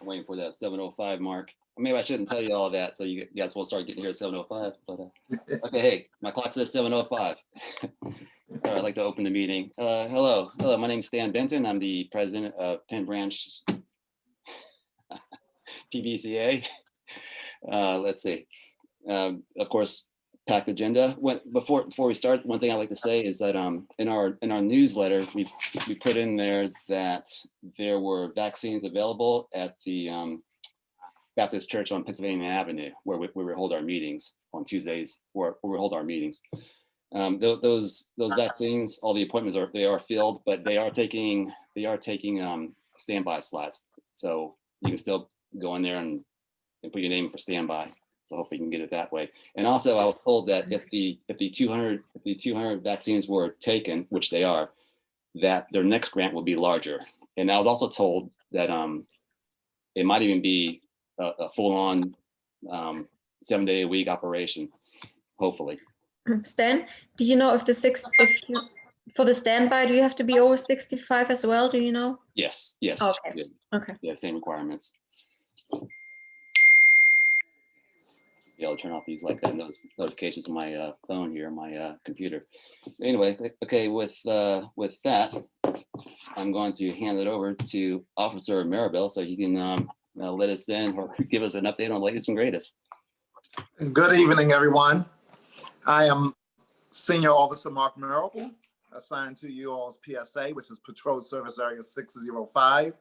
I'm waiting for that 7:05 mark. Maybe I shouldn't tell you all that, so you guys will start getting here at 7:05. But okay, hey, my clock says 7:05. All right, I'd like to open the meeting. Hello, my name's Stan Benton. I'm the president of Penn Branch PBCA. Let's see. Of course, packed agenda. Before we start, one thing I'd like to say is that in our newsletter we put in there that there were vaccines available at the Baptist Church on Pennsylvania Avenue, where we hold our meetings on Tuesdays, where we hold our meetings. Those vaccines, all the appointments are filled, but they are taking standby slots, so you can still go in there and put your name for standby. So hopefully you can get it that way. And also, I was told that if the 200 vaccines were taken, which they are, that their next grant will be larger. And I was also told that it might even be a full-on 7-day-a-week operation, hopefully. Stan, do you know if for the standby, do you have to be over 65 as well? Do you know? Yes. Okay. Okay. Yeah, same requirements. Be able to turn off these notifications on my phone here, my computer. Anyway, okay, with that, I'm going to hand it over to Officer Maribel so he can let us in or give us an update on the latest and greatest. Good evening, everyone. I am Senior Officer Mark Maribel, assigned to you all's PSA, which is Patrol Service Area 605.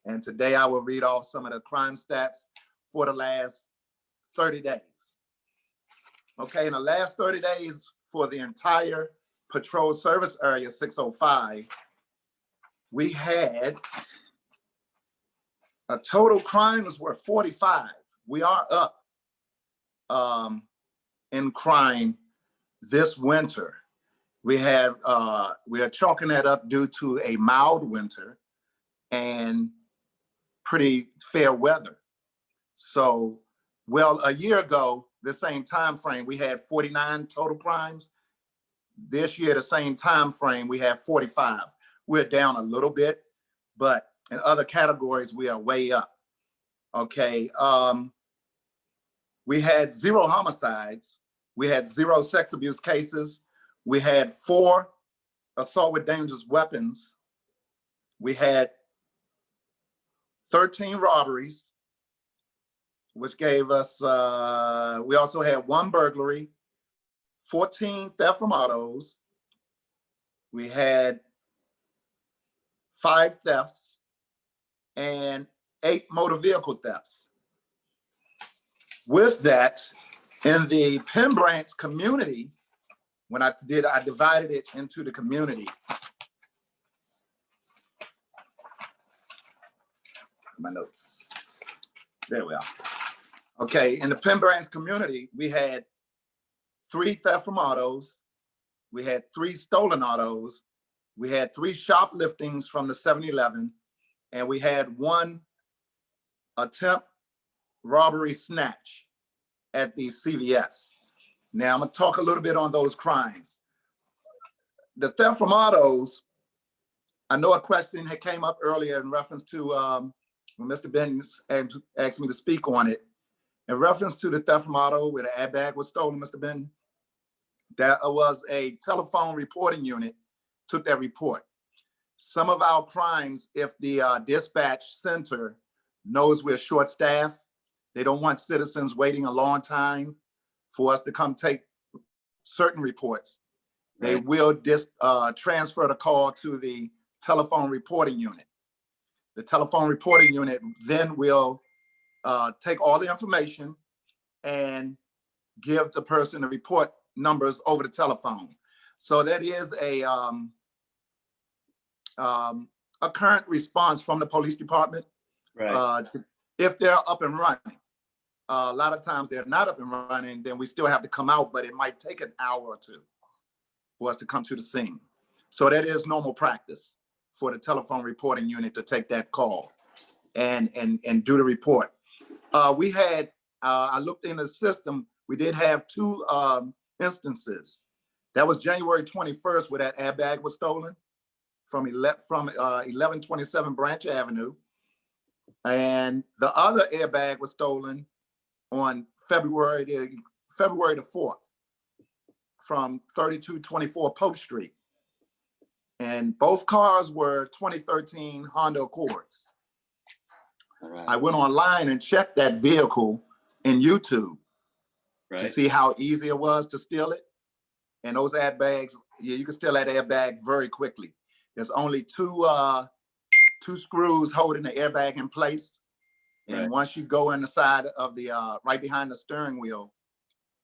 And today I will read off some of the crime stats for the last 30 days. Okay, in the last 30 days for the entire Patrol Service Area 605, we had a total crimes were 45. We are up in crime this winter. We are chalking that up due to a mild winter and pretty fair weather. So, well, a year ago, the same time frame, we had 49 total crimes. This year, the same time frame, we have 45. We're down a little bit, but in other categories, we are way up. Okay, we had 0 homicides. We had 0 sex abuse cases. We had 4 assault with dangerous weapons. We had 13 robberies, which gave us, we also had 1 burglary, 14 theft from autos. We had 5 thefts and 8 motor vehicle thefts. With that, in the Penn Branch community, when I divided it into the community. My notes. There we are. Okay, in the Penn Branch community, we had 3 theft from autos, we had 3 stolen autos, we had 3 shopliftings from the 7-Eleven, and we had 1 attempt robbery snatch at the CVS. Now I'm gonna talk a little bit on those crimes. The theft from autos, I know a question that came up earlier in reference to when Mr. Ben asked me to speak on it. In reference to the theft from auto where the airbag was stolen, Mr. Ben, that was a telephone reporting unit, took that report. Some of our crimes, if the dispatch center knows we're short-staffed, they don't want citizens waiting a long time for us to come take certain reports. They will transfer the call to the telephone reporting unit. The telephone reporting unit then will take all the information and give the person the report numbers over the telephone. So that is a current response from the police department. Right. If they're up and running. A lot of times they're not up and running, then we still have to come out, but it might take an hour or 2 for us to come to the scene. So that is normal practice for the telephone reporting unit to take that call and do the report. We had, I looked in the system, we did have 2 instances. That was January 21st where that airbag was stolen from 1127 Branch Avenue. And the other airbag was stolen on February the 4th from 3224 Pope Street. And both cars were 2013 Honda Accords. All right. I went online and checked that vehicle in YouTube to see how easy it was to steal it. And those airbags, yeah, you can steal that airbag very quickly. There's only two screws holding the airbag in place. And once you go in the side of the, right behind the steering wheel,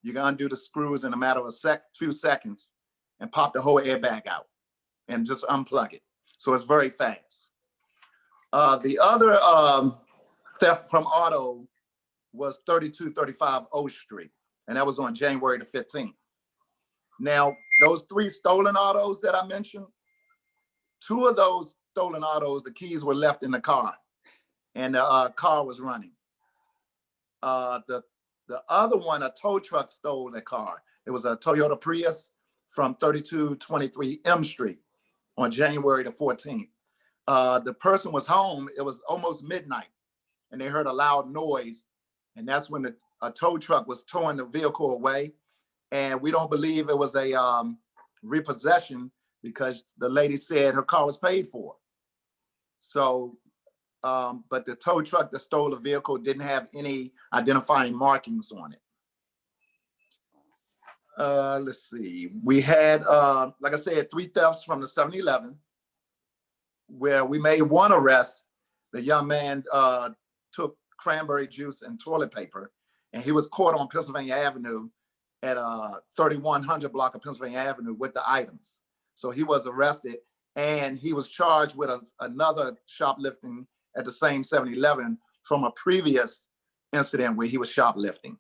you can undo the screws in a matter of a few seconds and pop the whole airbag out and just unplug it. So it's very fast. The other theft from auto was 3235 O Street, and that was on January the 15th. Now, those 3 stolen autos that I mentioned, 2 of those stolen autos, the keys were left in the car, and the car was running. The other one, a tow truck stole the car. It was a Toyota Prius from 3223 M Street on January the 14th. The person was home. It was almost midnight, and they heard a loud noise, and that's when a tow truck was towing the vehicle away. And we don't believe it was a repossession because the lady said her car was paid for. So, but the tow truck that stole the vehicle didn't have any identifying markings on it. Let's see. We had, like I said, 3 thefts from the 7-Eleven, where we made 1 arrest. The young man took cranberry juice and toilet paper, and he was caught on Pennsylvania Avenue at 3100 block of Pennsylvania Avenue with the items. So he was arrested, and he was charged with another shoplifting at the same 7-Eleven from a previous incident where he was shoplifting.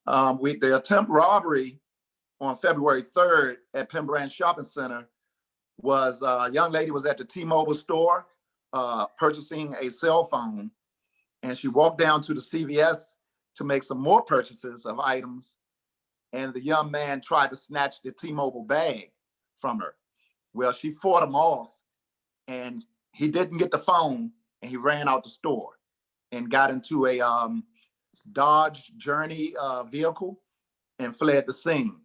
The attempt robbery on February 3rd at Penn Branch Shopping Center was a young lady was at the T-Mobile store purchasing a cell phone, and she walked down to the CVS to make some more purchases of items, and the young man tried to snatch the T-Mobile bag from her. Well, she fought him off, and he didn't get the phone, and he ran out the store and got into a Dodge Journey vehicle and fled the scene.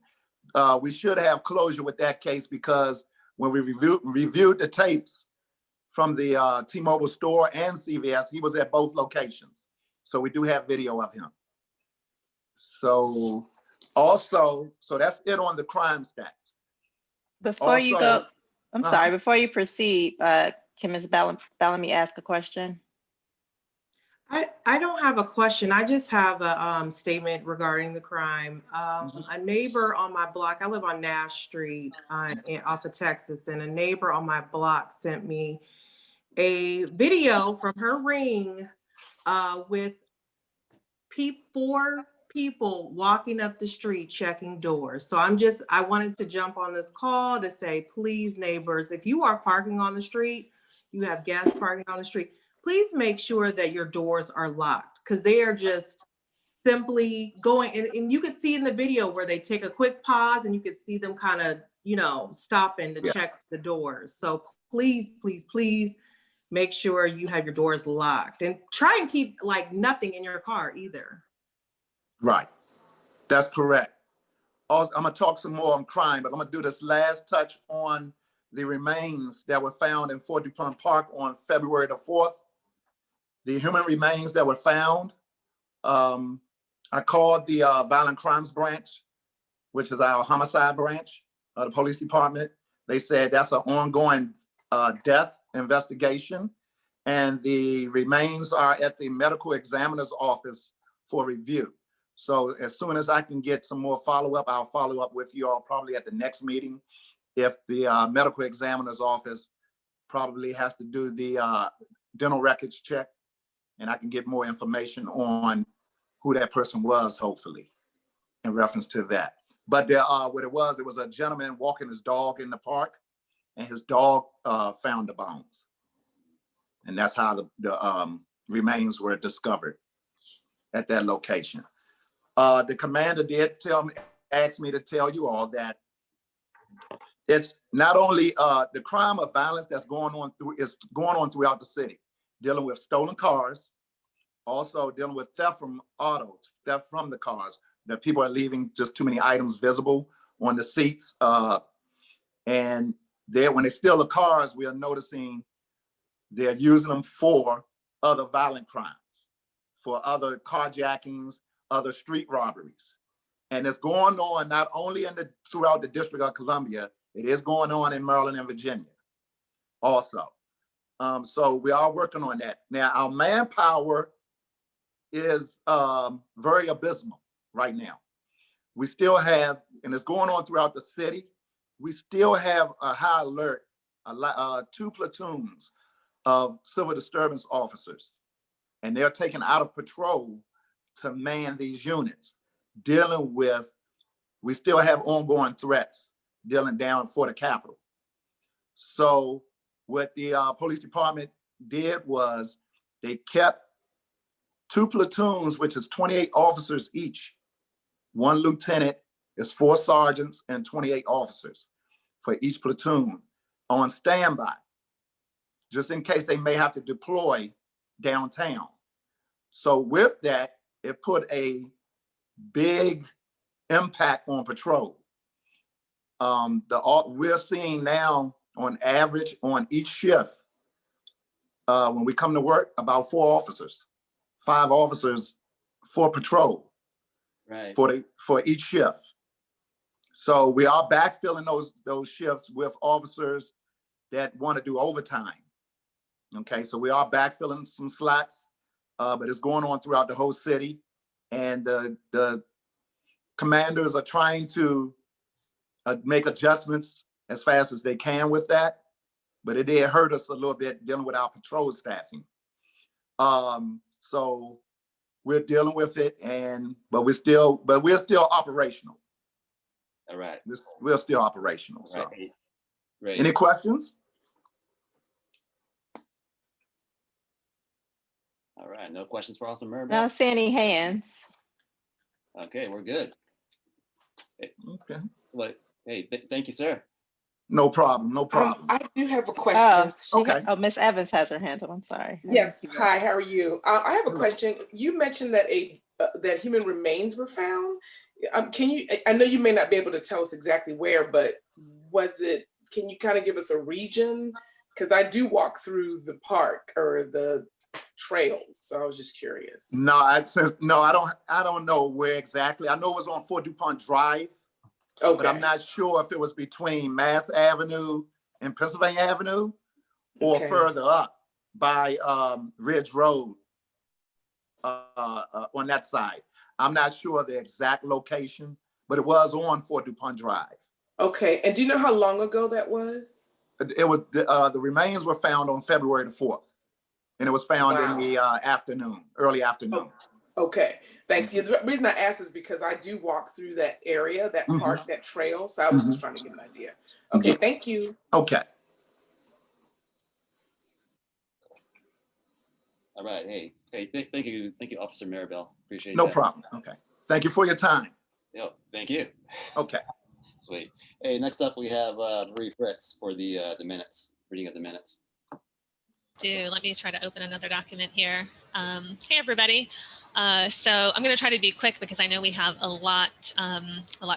We should have closure with that case because when we reviewed the tapes from the T-Mobile store and CVS, he was at both locations. So we do have video of him. So also, so that's it on the crime stats. Before you go, I'm sorry, before you proceed, can Ms. Bellamy ask a question? I don't have a question. I just have a statement regarding the crime. A neighbor on my block, I live on Nash Street off of Texas, and a neighbor on my block sent me a video from her ring with 4 people walking up the street checking doors. So I wanted to jump on this call to say, please, neighbors, if you are parking on the street, you have guests parking on the street, please make sure that your doors are locked, because they are just simply going, and you could see in the video where they take a quick pause and you could see them kind of, stopping to check the doors. So please, please, please make sure you have your doors locked, and try and keep like nothing in your car either. Right, that's correct. Also, I'm gonna talk some more on crime, but I'm gonna do this last touch on the remains that were found in Fort DuPont Park on February the 4th. The human remains that were found, I called the Violent Crimes Branch, which is our homicide branch of the police department. They said that's an ongoing death investigation, and the remains are at the medical examiner's office for review. So as soon as I can get some more follow-up, I'll follow up with you all probably at the next meeting. If the medical examiner's office probably has to do the dental records check, and I can get more information on who that person was, hopefully, in reference to that. But what it was a gentleman walking his dog in the park, and his dog found the bones. And that's how the remains were discovered at that location. The commander did ask me to tell you all that it's not only the crime of violence that's going on throughout the city. dealing with stolen cars, also dealing with theft from autos, theft from the cars, that people are leaving just too many items visible on the seats. And when they steal the cars, we are noticing they're using them for other violent crimes, for other carjackings, other street robberies. And it's going on not only throughout the District of Columbia, it is going on in Maryland and Virginia also. So we are working on that. Now, our manpower is very abysmal right now. We still have, and it's going on throughout the city, we still have a high alert, 2 platoons of civil disturbance officers, and they're taken out of patrol to man these units, dealing with, we still have ongoing threats dealing down for the Capitol. So what the police department did was they kept 2 platoons, which is 28 officers each. 1 lieutenant is 4 sergeants and 28 officers for each platoon on standby, just in case they may have to deploy downtown. So with that, it put a big impact on patrol. We're seeing now on average on each shift, when we come to work, about 4 officers, 5 officers for patrol, Right. for each shift. So we are backfilling those shifts with officers that want to do overtime. Okay, so we are backfilling some slots, but it's going on throughout the whole city, and the commanders are trying to make adjustments as fast as they can with that, but it did hurt us a little bit dealing with our patrol staffing. So we're dealing with it, but we're still operational. All right. We're still operational. So, Right. Any questions? All right. No questions for Officer Maribel? I don't see any hands. Okay, we're good. Okay. Well, hey, thank you, sir. No problem. No problem. I do have a question. Okay. Miss Evans has her hand up. I'm sorry. Yes. Hi, how are you? I have a question. You mentioned that that human remains were found. I know you may not be able to tell us exactly where, but can you kind of give us a region? Because I do walk through the park or the trails, so I was just curious. No, I don't know where exactly. I know it was on Fort DuPont Drive. Okay. But I'm not sure if it was between Mass Avenue and Pennsylvania Avenue or further up by Ridge Road on that side. I'm not sure the exact location, but it was on Fort DuPont Drive. Okay, and do you know how long ago that was? It was the remains were found on February the 4th, and it was found in the early afternoon. Okay, thanks. The reason I asked is because I do walk through that area, that park, that trail. So I was just trying to get an idea. Okay, thank you. Okay. All right. Hey, thank you, Officer Maribel. Appreciate it. No problem. Okay. Thank you for your time. Yo, thank you. Okay. Sweet. Hey, next up we have Marie Fritz for the minutes, reading of the minutes. Let me try to open another document here. Hey, everybody. So I'm going to try to be quick because I know we have a lot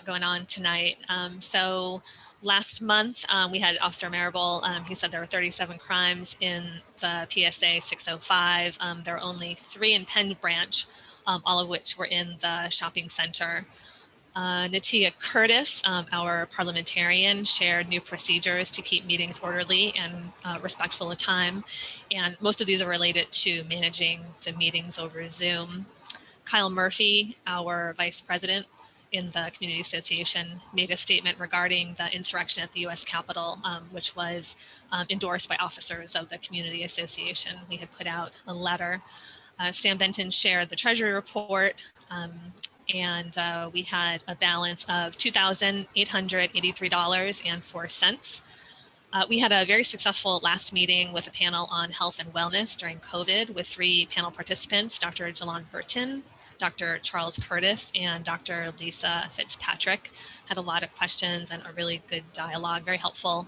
going on tonight. So last month we had Officer Maribel. He said there were 37 crimes in the PSA 605. There are only 3 in Penn Branch, all of which were in the shopping center. Natia Curtis, our parliamentarian, shared new procedures to keep meetings orderly and respectful of time. And most of these are related to managing the meetings over Zoom. Kyle Murphy, our vice president in the Community Association, made a statement regarding the insurrection at the US Capitol, which was endorsed by officers of the Community Association. We had put out a letter. Sam Benton shared the Treasury report. And we had a balance of $2,883.04. We had a very successful last meeting with a panel on health and wellness during COVID with 3 panel participants, Dr. Jalon Burton, Dr. Charles Curtis, and Dr. Lisa Fitzpatrick. Had a lot of questions and a really good dialogue, very helpful.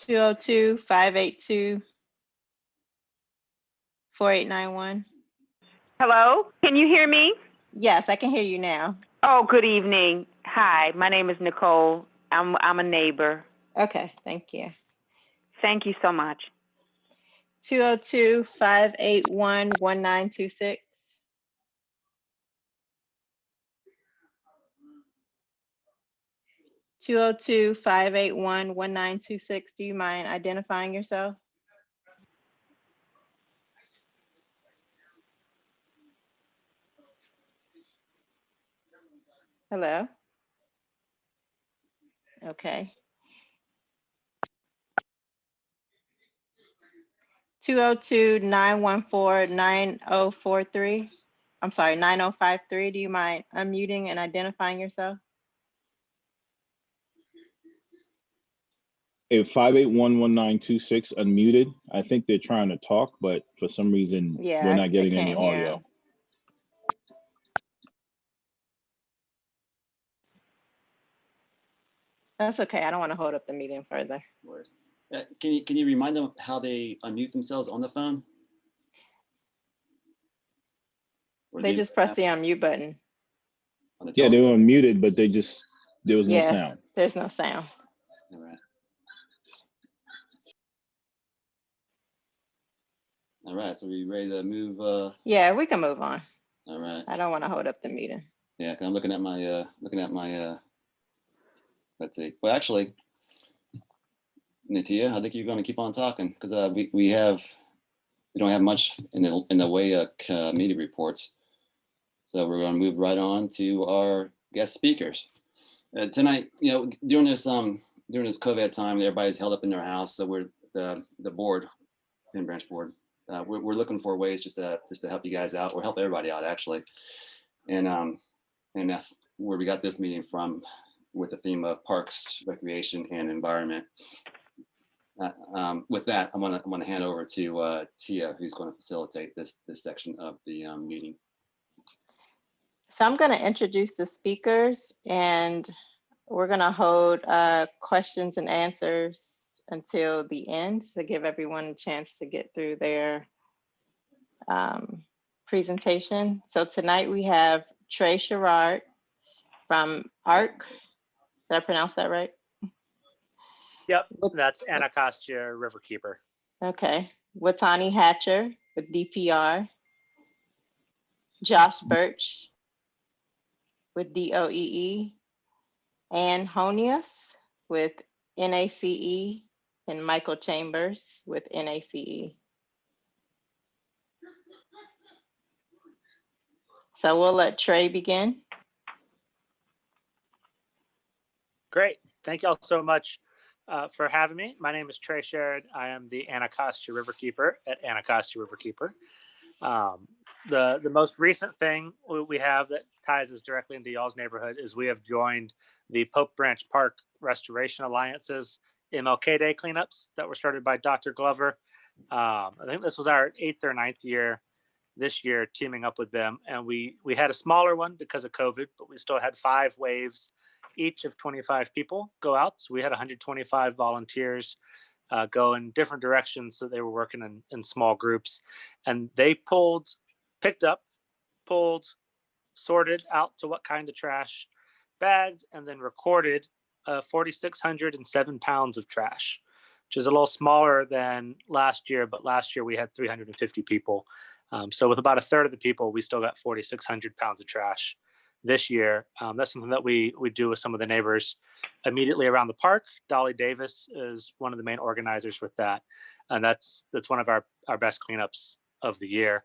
202-582-4891. Hello, can you hear me? Yes, I can hear you now. Oh, good evening. Hi, my name is Nicole. I'm a neighbor. Okay, thank you. Thank you so much. 202-581-1926. 202-581-1926. Do you mind identifying yourself? Hello? Okay. 202-914-9043. I'm sorry, 9053. Do you mind unmuting and identifying yourself? If 5811926 unmuted, I think they're trying to talk, but for some reason Yeah, we're I not getting any can't hear audio. 'em. That's okay. I don't want to hold up the meeting further. Can you remind them how they unmute themselves on the phone? Or They do just press the unmute button. on the Yeah, they telephone? were unmuted, but there was no Yeah, sound. there's no sound. All right. All right, so we ready to move? Yeah, we can move on. All right. I don't want to hold up the meeting. Yeah, 'cause I'm looking at my let's see. Well, actually, Natia, I think you're going to keep on talking because we don't have much in the way of committee reports. So we're going to move right on to our guest speakers. Tonight, during this COVID time, everybody's held up in their house. So we're the board, Penn Branch board. We're looking for ways just to help you guys out or help everybody out actually. And that's where we got this meeting from, with the theme of parks, recreation, and environment. With that, I'm gonna hand over to Tia, who's going to facilitate this section of the meeting. So I'm going to introduce the speakers, and we're going to hold questions and answers until the end to give everyone a chance to get through their presentation. So tonight we have Trey Sherrard from ARC. Did I pronounce that right? Yep, that's Anacostia Riverkeeper. Okay. Watani Hatcher with DPR. Josh Birch with DOEE. Ann Honius with NACE, and Michael Chambers with NACE. So we'll let Trey begin. Great. Thank you all so much for having me. My name is Trey Sherrod. I am the Anacostia Riverkeeper at Anacostia Riverkeeper. The most recent thing we have that ties us directly into y'all's neighborhood is we have joined the Pope Branch Park Restoration Alliance's MLK Day cleanups that were started by Dr. Glover. I think this was our 8th or 9th year this year teaming up with them. And we had a smaller one because of COVID, but we still had 5 waves, each of 25 people go out. So we had 125 volunteers go in different directions. So they were working in small groups, and they picked up, pulled, sorted out to what kind of trash, bagged, and then recorded 4,607 pounds of trash, which is a little smaller than last year, but last year we had 350 people. So with about a third of the people, we still got 4,600 pounds of trash this year. That's something that we do with some of the neighbors immediately around the park. Dolly Davis is one of the main organizers with that. And that's one of our best cleanups of the year.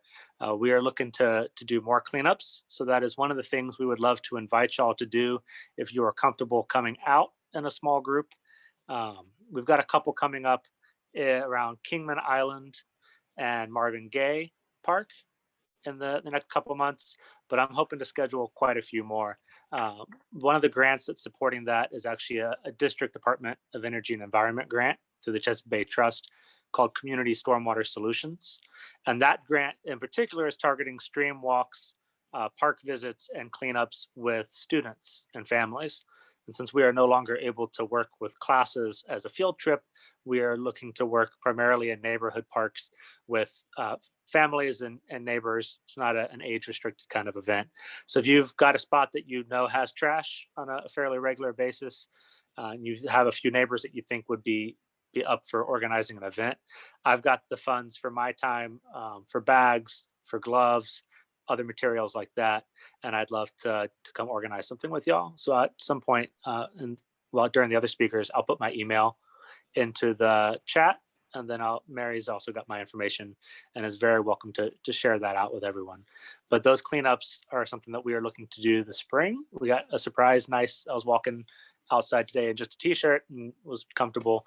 We are looking to do more cleanups. So that is one of the things we would love to invite y'all to do if you are comfortable coming out in a small group. We've got a couple coming up around Kingman Island and Marvin Gaye Park in the next couple months, but I'm hoping to schedule quite a few more. One of the grants that's supporting that is actually a District Department of Energy and Environment grant through the Chesapeake Bay Trust called Community Stormwater Solutions. And that grant in particular is targeting stream walks, park visits, and cleanups with students and families. And since we are no longer able to work with classes as a field trip, we are looking to work primarily in neighborhood parks with families and neighbors. It's not an age restricted kind of event. So if you've got a spot that you know has trash on a fairly regular basis, and you have a few neighbors that you think would be up for organizing an event, I've got the funds for my time, for bags, for gloves, other materials like that, and I'd love to come organize something with y'all. So at some point, during the other speakers, I'll put my email into the chat, and then Mary's also got my information and is very welcome to share that out with everyone. But those cleanups are something that we are looking to do this spring. We got a surprise, nice. I was walking outside today in just a t-shirt and was comfortable.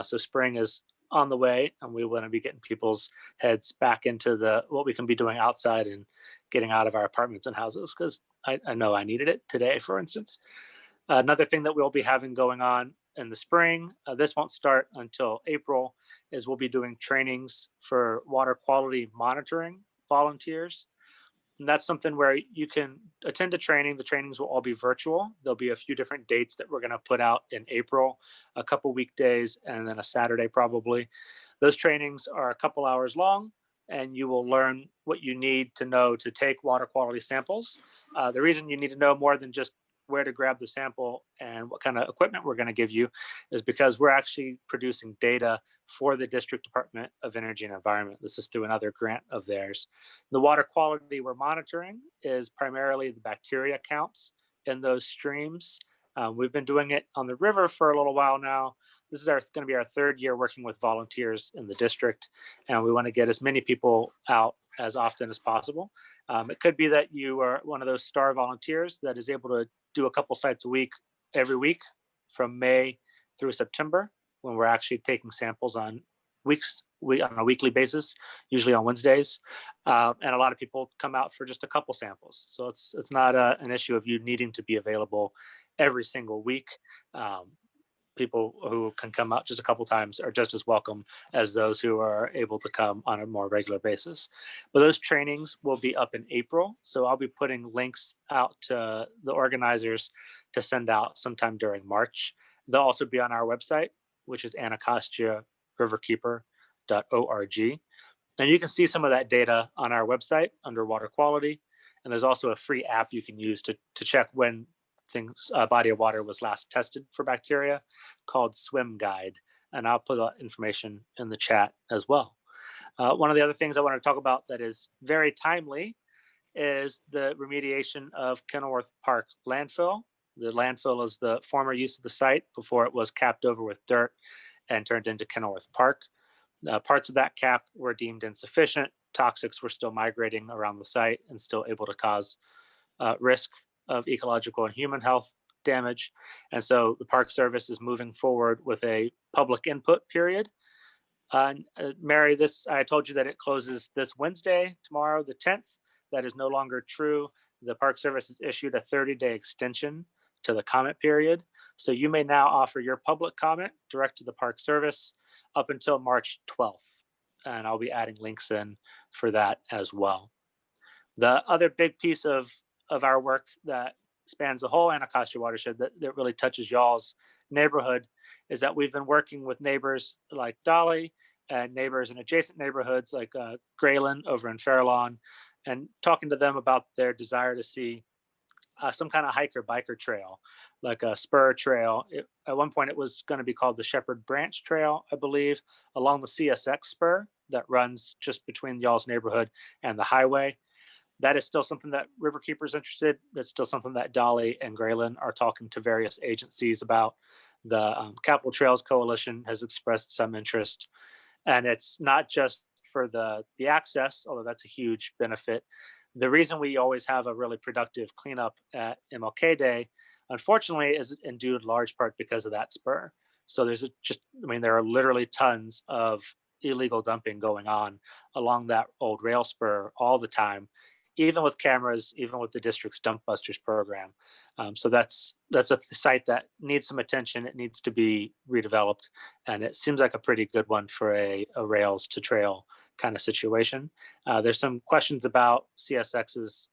So spring is on the way, and we want to be getting people's heads back into what we can be doing outside and getting out of our apartments and houses, because I know I needed it today, for instance. Another thing that we'll be having going on in the spring, this won't start until April, is we'll be doing trainings for water quality monitoring volunteers. And that's something where you can attend a training. The trainings will all be virtual. There'll be a few different dates that we're going to put out in April, a couple weekdays, and then a Saturday probably. Those trainings are a couple hours long, and you will learn what you need to know to take water quality samples. The reason you need to know more than just where to grab the sample and what kind of equipment we're going to give you is because we're actually producing data for the District Department of Energy and Environment. This is through another grant of theirs. The water quality we're monitoring is primarily the bacteria counts in those streams. We've been doing it on the river for a little while now. This is going to be our third year working with volunteers in the district, and we want to get as many people out as often as possible. It could be that you are one of those star volunteers that is able to do a couple sites a week, every week from May through September, when we're actually taking samples on a weekly basis, usually on Wednesdays. And a lot of people come out for just a couple samples. So it's not an issue of you needing to be available every single week. People who can come out just a couple times are just as welcome as those who are able to come on a more regular basis. But those trainings will be up in April. So I'll be putting links out to the organizers to send out sometime during March. They'll also be on our website, which is anacostiariverkeeper.org. And you can see some of that data on our website under water quality. And there's also a free app you can use to check when body of water was last tested for bacteria, called Swim Guide, and I'll put that information in the chat as well. One of the other things I want to talk about that is very timely is the remediation of Kennelworth Park landfill. The landfill is the former use of the site before it was capped over with dirt and turned into Kennelworth Park. Parts of that cap were deemed insufficient. Toxics were still migrating around the site and still able to cause risk of ecological and human health damage. And so the Park Service is moving forward with a public input period. Mary, I told you that it closes this Wednesday, tomorrow, the 10th. That is no longer true. The Park Service has issued a 30-day extension to the comment period. So you may now offer your public comment direct to the Park Service up until March 12th. And I'll be adding links in for that as well. The other big piece of our work that spans the whole Anacostia watershed that really touches y'all's neighborhood is that we've been working with neighbors like Dolly and neighbors in adjacent neighborhoods like Grayland over in Fairlawn, and talking to them about their desire to see some kind of hiker biker trail, like a spur trail. At one point it was going to be called the Shepherd Branch Trail, I believe, along the CSX spur that runs just between y'all's neighborhood and the highway. That is still something that Riverkeeper is interested. That's still something that Dolly and Grayland are talking to various agencies about. The Capital Trails Coalition has expressed some interest, and it's not just for the access, although that's a huge benefit. The reason we always have a really productive cleanup at MLK Day, unfortunately, is in due in large part because of that spur. So there are literally tons of illegal dumping going on along that old rail spur all the time, even with cameras, even with the district's Dump Busters program. So that's a site that needs some attention. It needs to be redeveloped, and it seems like a pretty good one for a rails to trail kind of situation. There's some questions about CSX's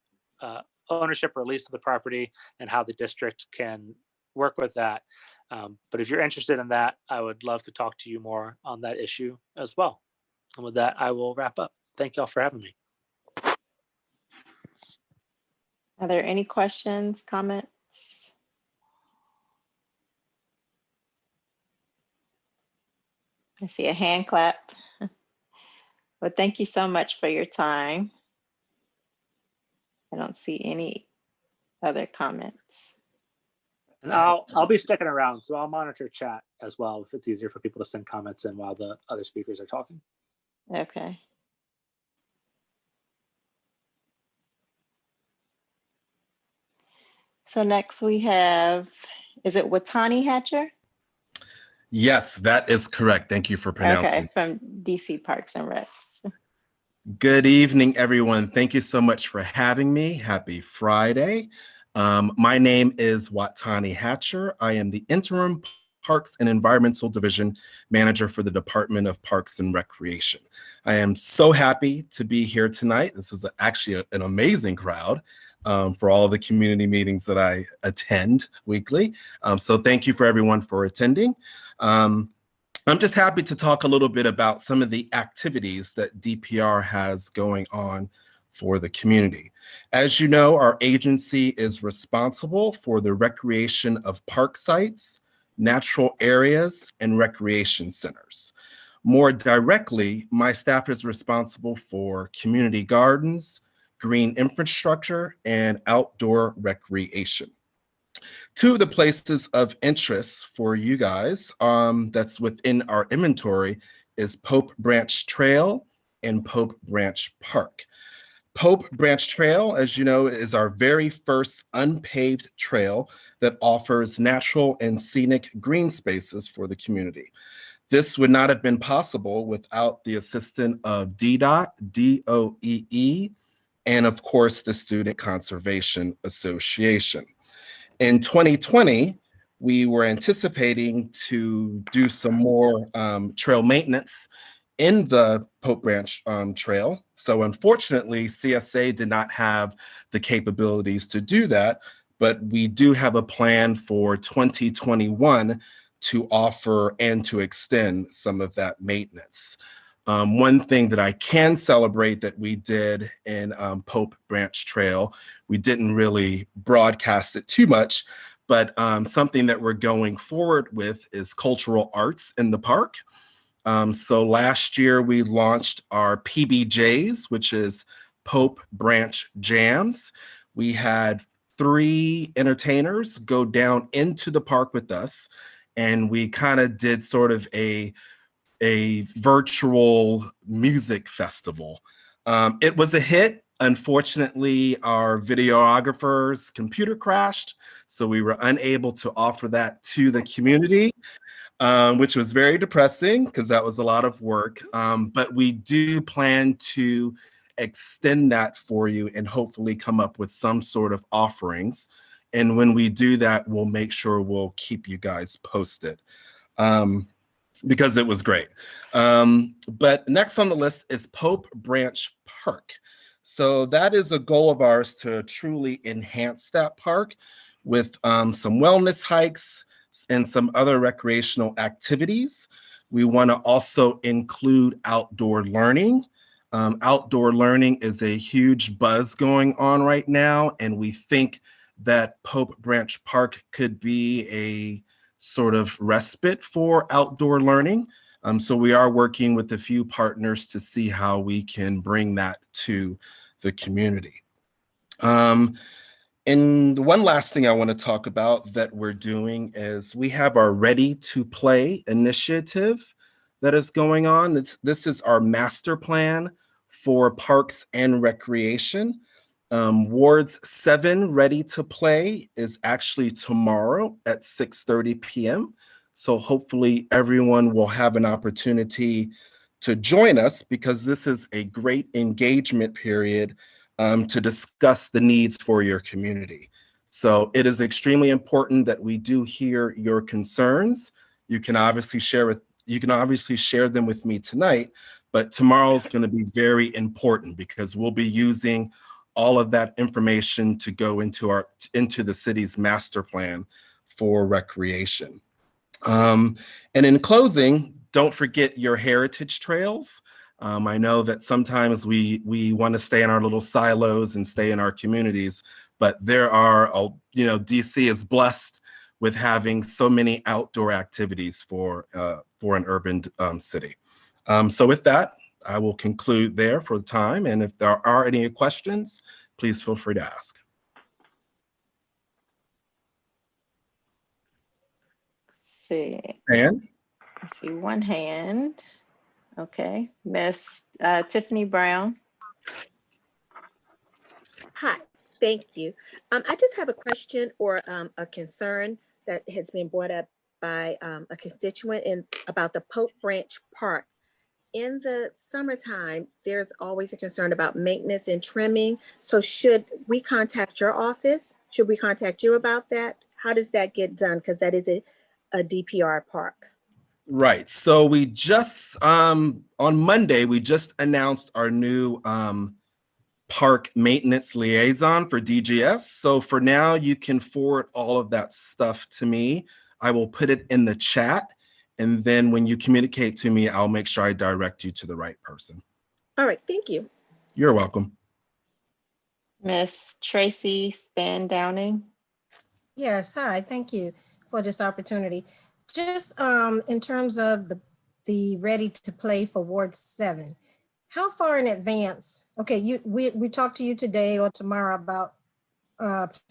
ownership or lease of the property and how the district can work with that. But if you're interested in that, I would love to talk to you more on that issue as well. And with that, I will wrap up. Thank y'all for having me. Are there any questions, comments? I see a hand clap. Well, thank you so much for your time. I don't see any other comments. And I'll be sticking around, so I'll monitor chat as well if it's easier for people to send comments in while the other speakers are talking. Okay. So next we have, is it Watani Hatcher? Yes, that is correct. Thank you for pronouncing. Okay, from DC Parks and Rec. Good evening, everyone. Thank you so much for having me. Happy Friday. My name is Watani Hatcher. I am the Interim Parks and Environmental Division Manager for the Department of Parks and Recreation. I am so happy to be here tonight. This is actually an amazing crowd for all of the community meetings that I attend weekly. So thank you for everyone for attending. I'm just happy to talk a little bit about some of the activities that DPR has going on for the community. As you know, our agency is responsible for the recreation of park sites, natural areas, and recreation centers. More directly, my staff is responsible for community gardens, green infrastructure, and outdoor recreation. Two of the places of interest for you guys that's within our inventory is Pope Branch Trail and Pope Branch Park. Pope Branch Trail, as you know, is our very first unpaved trail that offers natural and scenic green spaces for the community. This would not have been possible without the assistance of DDOT, DOEE, and of course, the Student Conservation Association. In 2020, we were anticipating to do some more trail maintenance in the Pope Branch Trail. So unfortunately, CSA did not have the capabilities to do that, but we do have a plan for 2021 to offer and to extend some of that maintenance. One thing that I can celebrate that we did in Pope Branch Trail, we didn't really broadcast it too much, but something that we're going forward with is cultural arts in the park. So last year we launched our PBJs, which is Pope Branch Jams. We had 3 entertainers go down into the park with us, and we kind of did sort of a virtual music festival. It was a hit. Unfortunately, our videographer's computer crashed, so we were unable to offer that to the community, which was very depressing because that was a lot of work. But we do plan to extend that for you and hopefully come up with some sort of offerings. And when we do that, we'll make sure we'll keep you guys posted. Because it was great. But next on the list is Pope Branch Park. So that is a goal of ours to truly enhance that park with some wellness hikes and some other recreational activities. We want to also include outdoor learning. Outdoor learning is a huge buzz going on right now, and we think that Pope Branch Park could be a sort of respite for outdoor learning. So we are working with a few partners to see how we can bring that to the community. And one last thing I want to talk about that we're doing is we have our Ready to Play initiative that is going on. This is our master plan for parks and recreation. Wards 7 Ready to Play is actually tomorrow at 6:30 p.m. So hopefully everyone will have an opportunity to join us because this is a great engagement period to discuss the needs for your community. So it is extremely important that we do hear your concerns. You can obviously share them with me tonight, but tomorrow's going to be very important because we'll be using all of that information to go into the city's master plan for recreation. And in closing, don't forget your heritage trails. I know that sometimes we want to stay in our little silos and stay in our communities, but there are, DC is blessed with having so many outdoor activities for an urban city. So with that, I will conclude there for the time. And if there are any questions, please feel free to ask. See. And I see one hand. Okay, Miss Tiffany Brown. Hi, thank you. I just have a question or a concern that has been brought up by a constituent about the Penn Branch Park. In the summertime, there's always a concern about maintenance and trimming. So should we contact your office? Should we contact you about that? How does that get done? Because that is a DPR park. right. So we just, on Monday, we just announced our new park maintenance liaison for DGS. So for now, you can forward all of that stuff to me. I will put it in the chat. And then when you communicate to me, I'll make sure I direct you to the right person. All right, thank you. You're welcome. Miss Tracy Span Downing. Yes, hi, thank you for this opportunity. Just in terms of the ready to play for Ward 7, how far in advance? Okay, we talked to you today or tomorrow about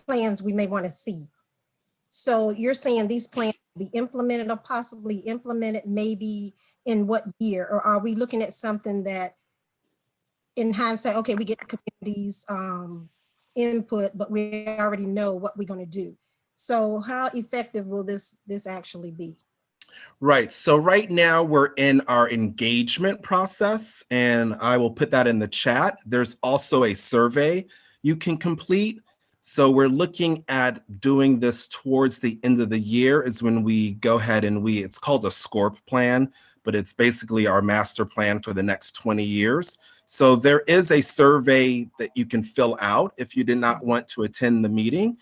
plans we may want to see. So you're saying these plans will be implemented or possibly implemented maybe in what year? Or are we looking at something that in hindsight, okay, we get the community's input, but we already know what we're going to do. So how effective will this actually be? Right. So right now we're in our engagement process, and I will put that in the chat. There's also a survey you can complete. So we're looking at doing this towards the end of the year is when we go ahead and it's called a SCORP plan, but it's basically our master plan for the next 20 years. So there is a survey that you can fill out if you did not want to attend the meeting.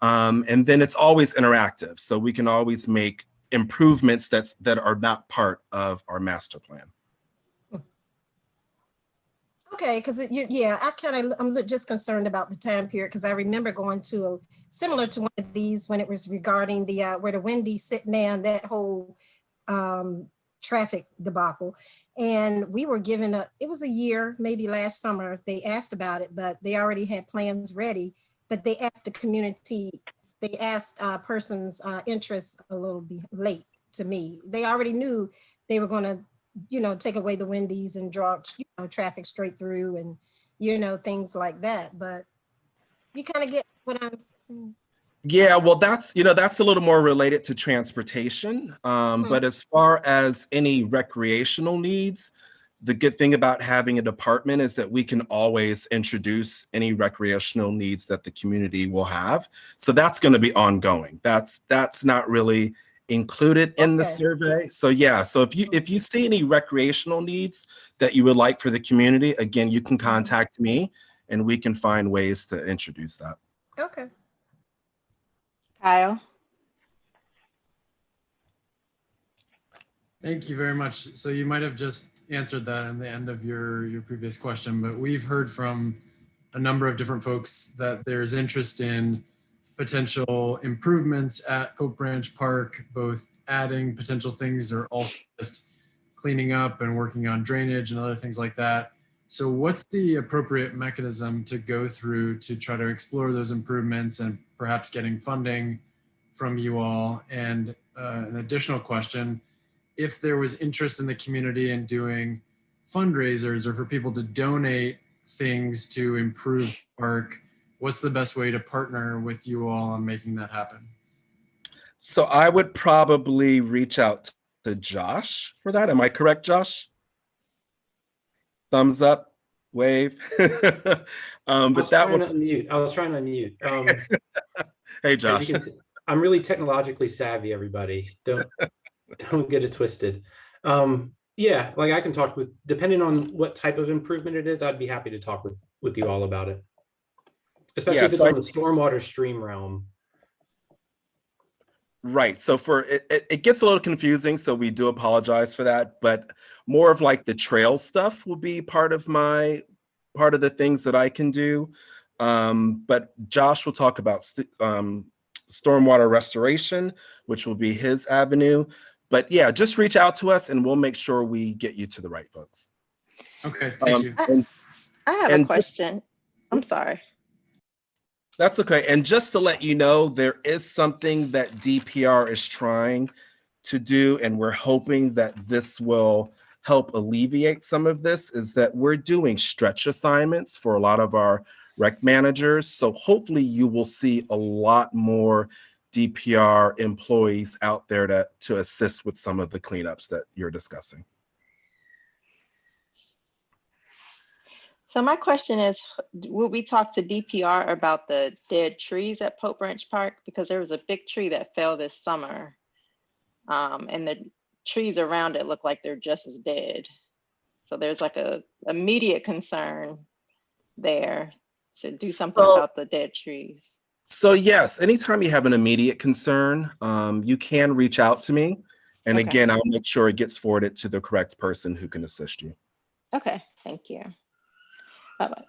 And then it's always interactive. So we can always make improvements that are not part of our master plan. Okay, because I'm just concerned about the time period because I remember going to similar to one of these when it was regarding the where the Wendy's sitting down, that whole traffic debacle, and we were given it was a year, maybe last summer, they asked about it, but they already had plans ready, but they asked the community, they asked person's interest a little bit late to me. They already knew they were going to take away the Wendy's and draw traffic straight through and things like that, but you kind of get what I'm saying. Yeah, well, that's a little more related to transportation. But as far as any recreational needs, the good thing about having a department is that we can always introduce any recreational needs that the community will have. So that's going to be ongoing. That's not really included in the survey. So yeah, so if you see any recreational needs that you would like for the community, again, you can contact me and we can find ways to introduce that. Okay. Kyle. Thank you very much. So you might have just answered that in the end of your previous question, but we've heard from a number of different folks that there's interest in potential improvements at Penn Branch Park, both adding potential things or also just cleaning up and working on drainage and other things like that. So what's the appropriate mechanism to go through to try to explore those improvements and perhaps getting funding from you all? And an additional question, if there was interest in the community in doing fundraisers or for people to donate things to improve the park, what's the best way to partner with you all on making that happen? So I would probably reach out to Josh for that. Am I correct, Josh? Thumbs up, wave. But I was trying to unmute. Hey, Josh. I'm really technologically savvy, everybody. Don't get it twisted. Yeah, like I can talk with, depending on what type of improvement it is, I'd be happy to talk with you all about it. Especially if it's on the stormwater stream realm. Right. So it gets a little confusing, so we do apologize for that. But more of like the trail stuff will be part of the things that I can do. But Josh will talk about stormwater restoration, which will be his avenue. But yeah, just reach out to us and we'll make sure we get you to the right folks. Okay, thank you. I have a question. I'm sorry. That's okay. And just to let you know, there is something that DPR is trying to do, and we're hoping that this will help alleviate some of this, is that we're doing stretch assignments for a lot of our rec managers. So hopefully you will see a lot more DPR employees out there to assist with some of the cleanups that you're discussing. So my question is, will we talk to DPR about the dead trees at Pope Branch Park? Because there was a big tree that fell this summer, and the trees around it look like they're just as dead. So there's like a immediate concern there to do something about the dead trees. So yes, anytime you have an immediate concern, you can reach out to me. And Okay. again, I'll make sure it gets forwarded to the correct person who can assist you. Okay, thank you.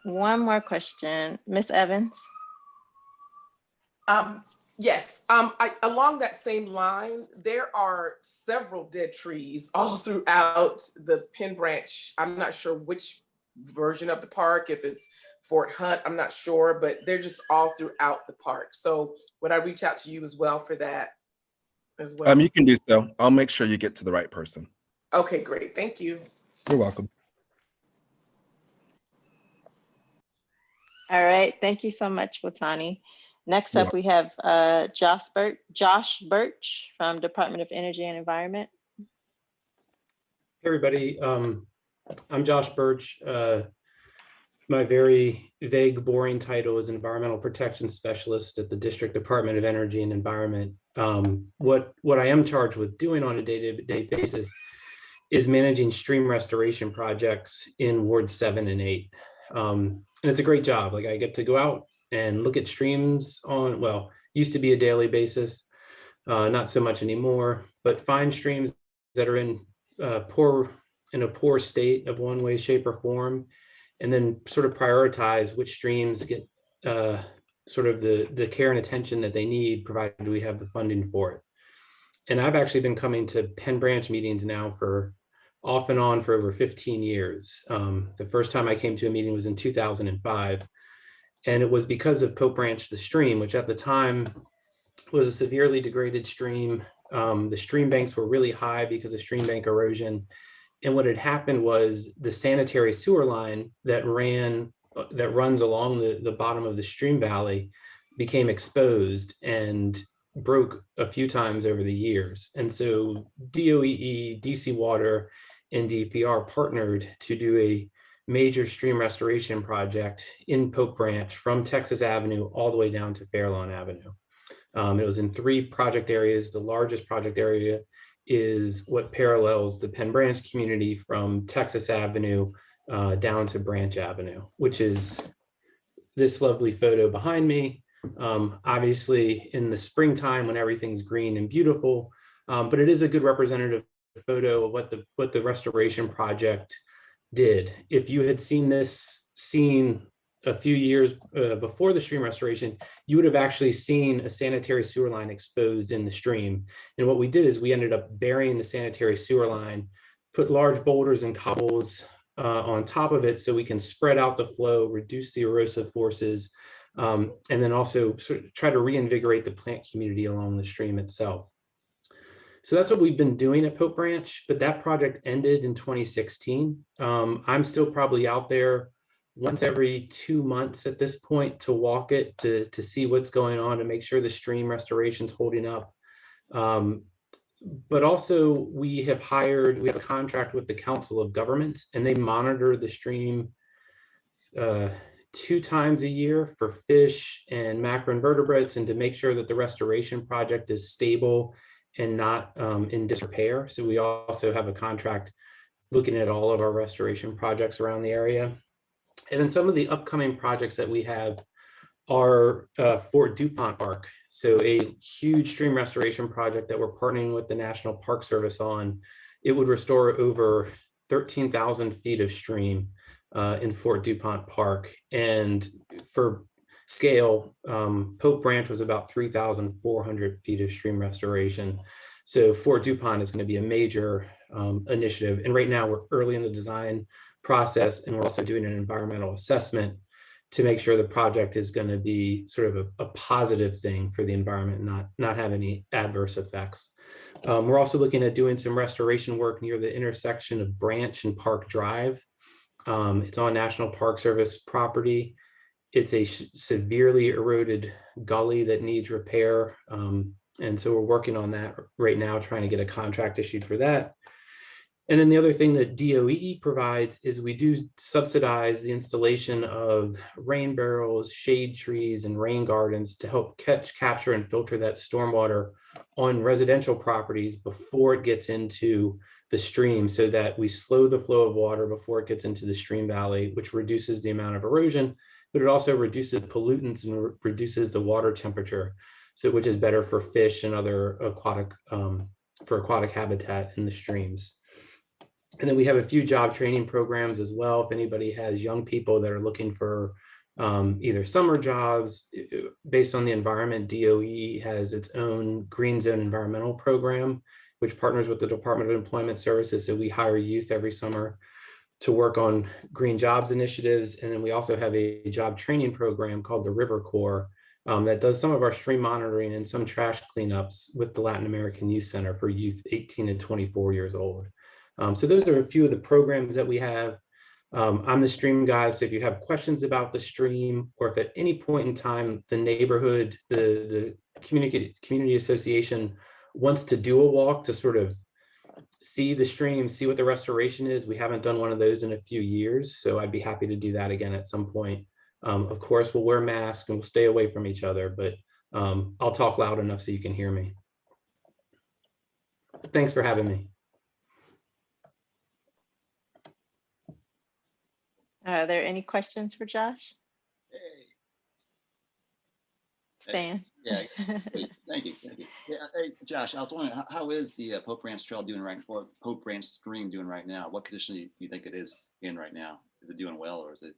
One more question, Ms. Evans. Yes, along that same line, there are several dead trees all throughout the Penn Branch. I'm not sure which version of the park, if it's Fort Hunt, I'm not sure, but they're just all throughout the park. So would I reach out to you as well for that as well? You can do so. I'll make sure you get to the right person. Okay, great. Thank you. You're welcome. All right, thank you so much, Watani. Next up, we have Josh Birch from Department of Energy and Environment. Hey, everybody. I'm Josh Birch. My very vague, boring title is Environmental Protection Specialist at the District Department of Energy and Environment. What I am charged with doing on a day-to-day basis is managing stream restoration projects in Ward 7 and 8. And it's a great job. Like, I get to go out and look at streams on, well, used to be a daily basis, not so much anymore, but find streams that are in a poor state of one way, shape, or form, and then sort of prioritize which streams get sort of the care and attention that they need, provided we have the funding for it. And I've actually been coming to Penn Branch meetings now for off and on for over 15 years. The first time I came to a meeting was in 2005. And it was because of Pope Branch, the stream, which at the time was a severely degraded stream. The stream banks were really high because of stream bank erosion. And what had happened was the sanitary sewer line that runs along the bottom of the stream valley became exposed and broke a few times over the years. And so DOEE, DC Water, and DPR partnered to do a major stream restoration project in Pope Branch from Texas Avenue all the way down to Fairlawn Avenue. It was in 3 project areas. The largest project area is what parallels the Penn Branch community from Texas Avenue down to Branch Avenue, which is this lovely photo behind me. Obviously in the springtime when everything's green and beautiful, but it is a good representative photo of what the restoration project did. If you had seen this scene a few years before the stream restoration, you would have actually seen a sanitary sewer line exposed in the stream. And what we did is we ended up burying the sanitary sewer line, put large boulders and cobbles on top of it so we can spread out the flow, reduce the erosive forces, and then also sort of try to reinvigorate the plant community along the stream itself. So that's what we've been doing at Pope Branch, but that project ended in 2016. I'm still probably out there once every 2 months at this point to walk it, to see what's going on, to make sure the stream restoration's holding up. But also we have a contract with the Council of Governments, and they monitor the stream 2 times a year for fish and macroinvertebrates, and to make sure that the restoration project is stable and not in disrepair. So we also have a contract looking at all of our restoration projects around the area. And then some of the upcoming projects that we have are Fort DuPont Park. So a huge stream restoration project that we're partnering with the National Park Service on. It would restore over 13,000 feet of stream in Fort DuPont Park. And for scale, Pope Branch was about 3,400 feet of stream restoration. So Fort DuPont is going to be a major initiative. And right now we're early in the design process, and we're also doing an environmental assessment to make sure the project is going to be sort of a positive thing for the environment, not have any adverse effects. We're also looking at doing some restoration work near the intersection of Branch and Park Drive. It's on National Park Service property. It's a severely eroded gully that needs repair. And so we're working on that right now, trying to get a contract issued for that. And then the other thing that DOE provides is we do subsidize the installation of rain barrels, shade trees, and rain gardens to help capture and filter that stormwater on residential properties before it gets into the stream, so that we slow the flow of water before it gets into the stream valley, which reduces the amount of erosion, but it also reduces pollutants and reduces the water temperature, so which is better for fish and other aquatic habitat in the streams. And then we have a few job training programs as well. If anybody has young people that are looking for either summer jobs based on the environment, DOE has its own Green Zone environmental program, which partners with the Department of Employment Services. So we hire youth every summer to work on green jobs initiatives. And then we also have a job training program called the River Corps that does some of our stream monitoring and some trash cleanups with the Latin American Youth Center for youth 18 to 24 years old. So those are a few of the programs that we have. I'm the stream guy, so if you have questions about the stream, or if at any point in time the neighborhood, the community association wants to do a walk to sort of see the stream, see what the restoration is, we haven't done one of those in a few years, so I'd be happy to do that again at some point. Of course, we'll wear masks and we'll stay away from each other, but I'll talk loud enough so you can hear me. Thanks for having me. Are there any questions for Josh? Stan? Yeah, great. Thank you. Yeah, hey, Josh, I was wondering, how is the Pope Branch Trail doing or Pope Branch Stream doing right now? What condition do you think it is in right now? Is it doing well, or is it?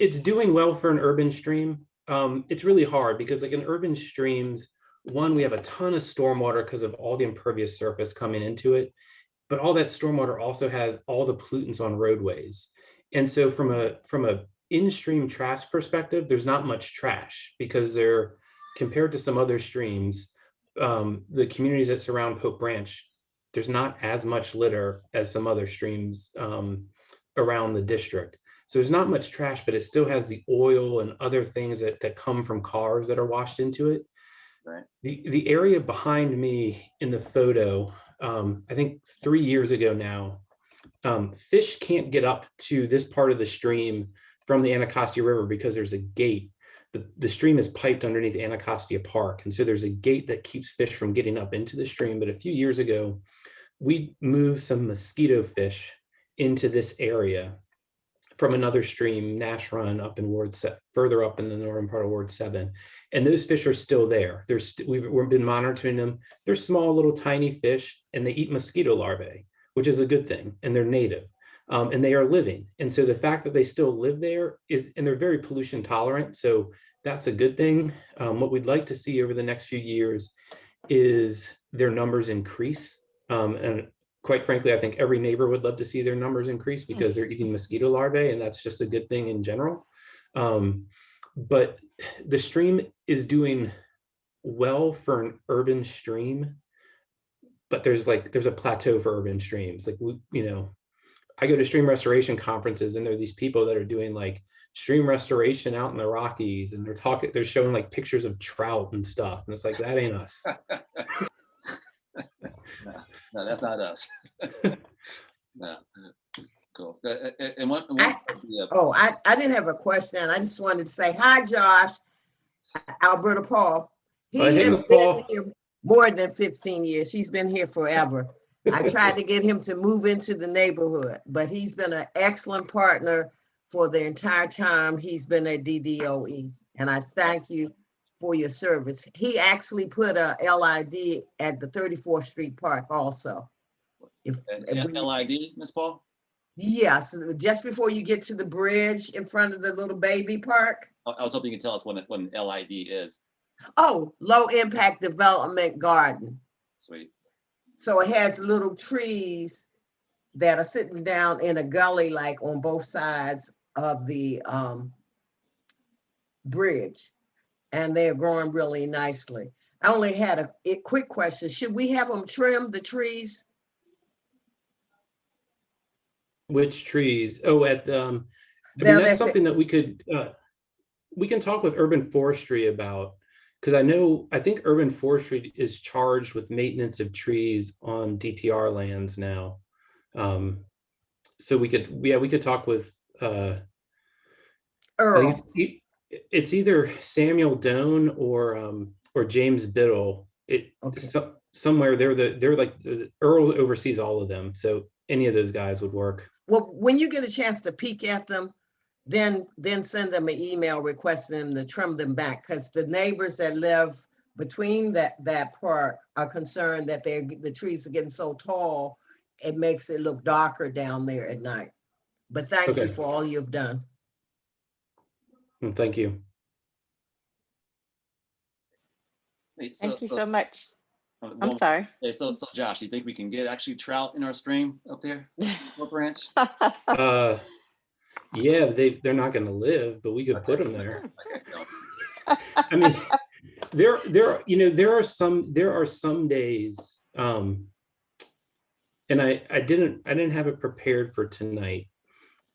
It's doing well for an urban stream. It's really hard because, like, in urban streams, one, we have a ton of stormwater because of all the impervious surface coming into it, but all that stormwater also has all the pollutants on roadways. And so from a in-stream trash perspective, there's not much trash because they're, compared to some other streams, the communities that surround Pope Branch, there's not as much litter as some other streams around the district. So there's not much trash, but it still has the oil and other things that come from cars that are washed into it. Right. The area behind me in the photo, I think 3 years ago now, fish can't get up to this part of the stream from the Anacostia River because there's a gate. The stream is piped underneath Anacostia Park. And so there's a gate that keeps fish from getting up into the stream. But a few years ago, we moved some mosquito fish into this area from another stream, Nash Run, up in further up in the northern part of Ward 7. And those fish are still there. We've been monitoring them. They're small, little tiny fish, and they eat mosquito larvae, which is a good thing, and they're native, and they are living. And so the fact that they still live there and they're very pollution tolerant, so that's a good thing. What we'd like to see over the next few years is their numbers increase. And quite frankly, I think every neighbor would love to see their numbers increase because they're eating mosquito larvae, and that's just a good thing in general. But the stream is doing well for an urban stream, but there's a plateau for urban streams. Like, I go to stream restoration conferences, and there are these people that are doing like stream restoration out in the Rockies, and they're showing like pictures of trout and stuff. And it's like, that ain't us. No, that's not us. No. Cool. And I didn't have a question. I just wanted to say hi, Josh. Alberta Paul. He has been here more than 15 years. He's been here forever. I tried to get him to move into the neighborhood, but he's been an excellent partner for the entire time he's been at DDOE. And I thank you for your service. He actually put a LID at the 34th Street Park also. If LID, Ms. Paul? Yes, just before you get to the bridge in front of the little baby park. I was hoping you could tell us what an LID is. Oh, low impact development garden. Sweet. So it has little trees that are sitting down in a gully, like on both sides of the bridge, and they're growing really nicely. I only had a quick question. Should we have them trim the trees? Which trees? Oh, I mean, that's something that we can talk with urban forestry about, because I think urban forestry is charged with maintenance of trees on DTR lands now. So we could talk with Earl. It's either Samuel Doan or James Biddle. Somewhere they're like Earl oversees all of them, so any of those guys would work. Well, when you get a chance to peek at them, then send them an email requesting them to trim them back, because the neighbors that live between that park are concerned that the trees are getting so tall, it makes it look darker down there at night. But thank you for all you've done. Well, thank you. Thank you so much. I'm sorry. So Josh, you think we can get actually trout in our stream up there, Penn Branch? Yeah, they're not going to live, but we could put them there. I mean, there are some days, and I didn't have it prepared for tonight,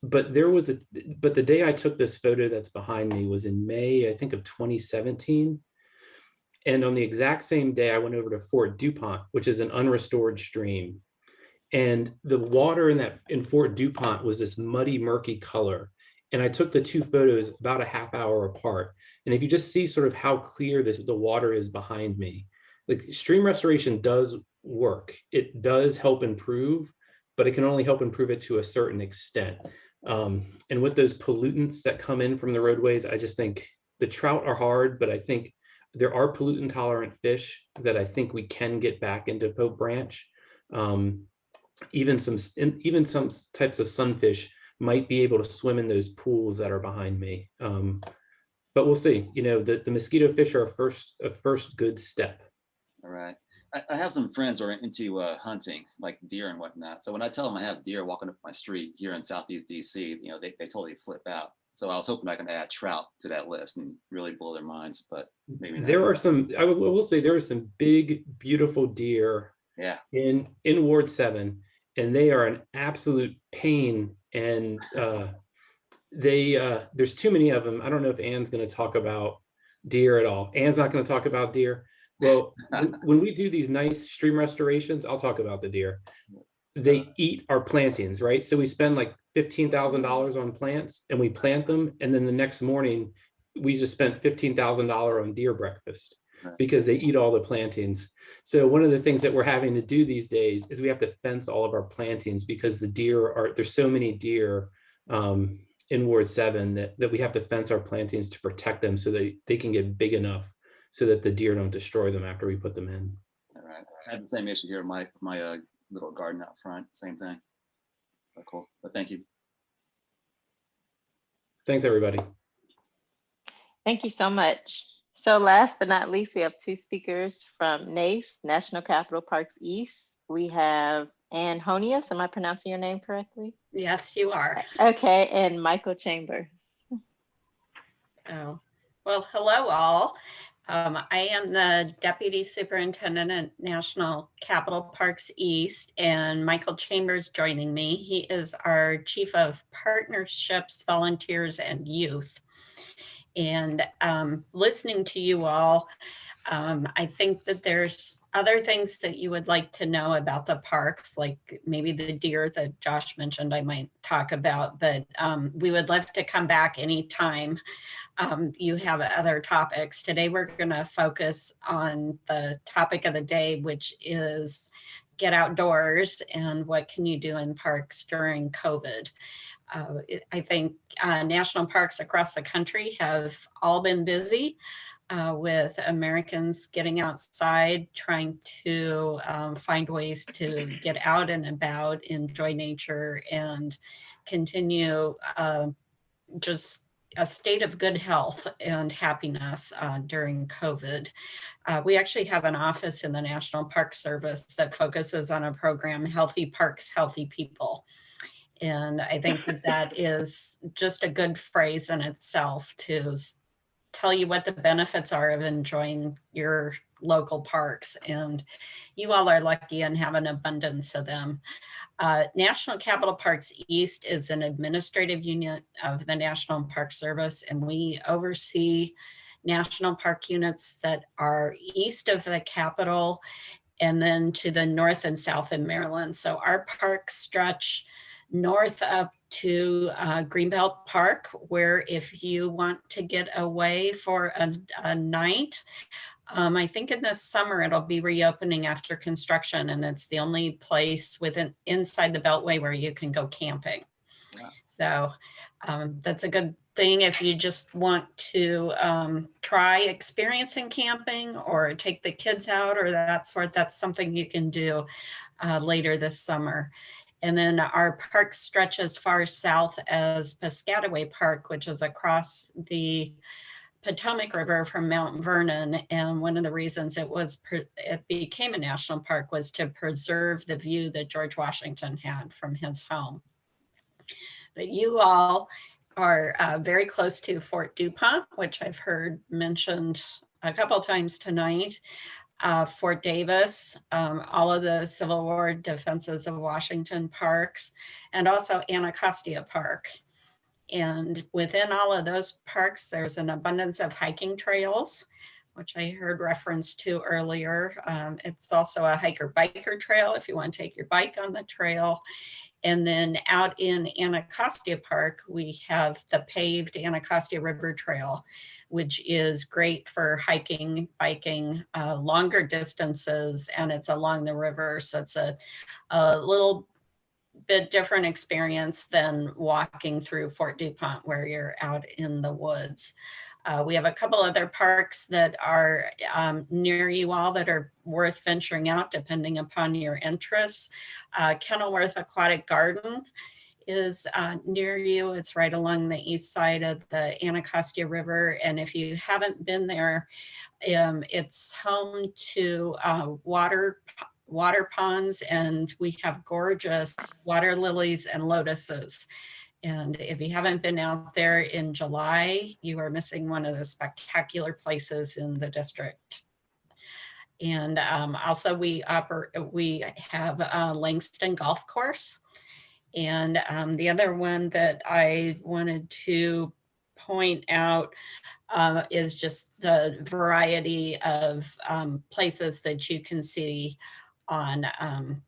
but the day I took this photo that's behind me was in May, I think, of 2017. And on the exact same day, I went over to Fort DuPont, which is an unrestored stream. And the water in Fort DuPont was this muddy, murky color. And I took the two photos about a half hour apart. And if you just see sort of how clear the water is behind me, like, stream restoration does work. It does help improve, but it can only help improve it to a certain extent. And with those pollutants that come in from the roadways, I just think the trout are hard, but I think there are pollutant tolerant fish that I think we can get back into Pope Branch. Even some types of sunfish might be able to swim in those pools that are behind me. But we'll see. The mosquito fish are a first good step. All right. I have some friends who are into hunting, like deer and whatnot. So when I tell them I have deer walking up my street here in Southeast DC, they totally flip out. So I was hoping I can add trout to that list and really blow their minds, but maybe not. There are some, I will say there are some big, beautiful deer in Ward 7, and they are an absolute pain. And there's too many of them. I don't know if Ann's going to talk about deer at all. Ann's not going to talk about deer. Well, when we do these nice stream restorations, I'll talk about the deer. They eat our plantings, right? So we spend like $15,000 on plants and we plant them. And then the next morning, we just spent $15,000 on deer breakfast because they eat all the plantings. So one of the things that we're having to do these days is we have to fence all of our plantings because there's so many deer in Ward 7 that we have to fence our plantings to protect them so they can get big enough so that the deer don't destroy them after we put them in. All right. I had the same issue here in my little garden out front, same thing. But cool, but thank you. Thanks, everybody. Thank you so much. So last but not least, we have two speakers from NACE, National Capital Parks East. We have Ann Honius, am I pronouncing your name correctly? Yes, you are. Okay, and Michael Chambers. Oh, well, hello all. I am the Deputy Superintendent at National Capital Parks East, and Michael Chambers joining me. He is our Chief of Partnerships, Volunteers, and Youth. And listening to you all, I think that there's other things that you would like to know about the parks, like maybe the deer that Josh mentioned I might talk about, but we would love to come back anytime you have other topics. Today, we're gonna focus on the topic of the day, which is get outdoors and what can you do in parks during COVID. I think national parks across the country have all been busy. with Americans getting outside, trying to find ways to get out and about, enjoy nature, and continue just a state of good health and happiness during COVID. We actually have an office in the National Park Service that focuses on a program, Healthy Parks, Healthy People. And I think that that is just a good phrase in itself to tell you what the benefits are of enjoying your local parks. And you all are lucky and have an abundance of them. National Capital Parks East is an administrative unit of the National Park Service, and we oversee national park units that are east of the Capitol and then to the north and south in Maryland. So our parks stretch north up to Greenbelt Park, where if you want to get away for a night, I think in the summer it'll be reopening after construction, and it's the only place inside the Beltway where you can go camping. Wow. So that's a good thing if you just want to try experiencing camping or take the kids out or that sort. That's something you can do later this summer. And then our park stretch as far south as Piscataway Park, which is across the Potomac River from Mount Vernon. And one of the reasons it became a national park was to preserve the view that George Washington had from his home. But you all are very close to Fort DuPont, which I've heard mentioned a couple times tonight. Fort Davis, all of the Civil War defenses of Washington parks, and also Anacostia Park. And within all of those parks, there's an abundance of hiking trails, which I heard reference to earlier. It's also a hiker-biker trail if you want to take your bike on the trail. And then out in Anacostia Park, we have the paved Anacostia River Trail, which is great for hiking, biking, longer distances, and it's along the river. So it's a little bit different experience than walking through Fort DuPont where you're out in the woods. We have a couple other parks that are near you all that are worth venturing out depending upon your interests. Kennelworth Aquatic Garden is near you. It's right along the east side of the Anacostia River. And if you haven't been there, it's home to water ponds, and we have gorgeous water lilies and lotuses. And if you haven't been out there in July, you are missing one of the spectacular places in the district. And also we have Langston Golf Course. And the other one that I wanted to point out is just the variety of places that you can see on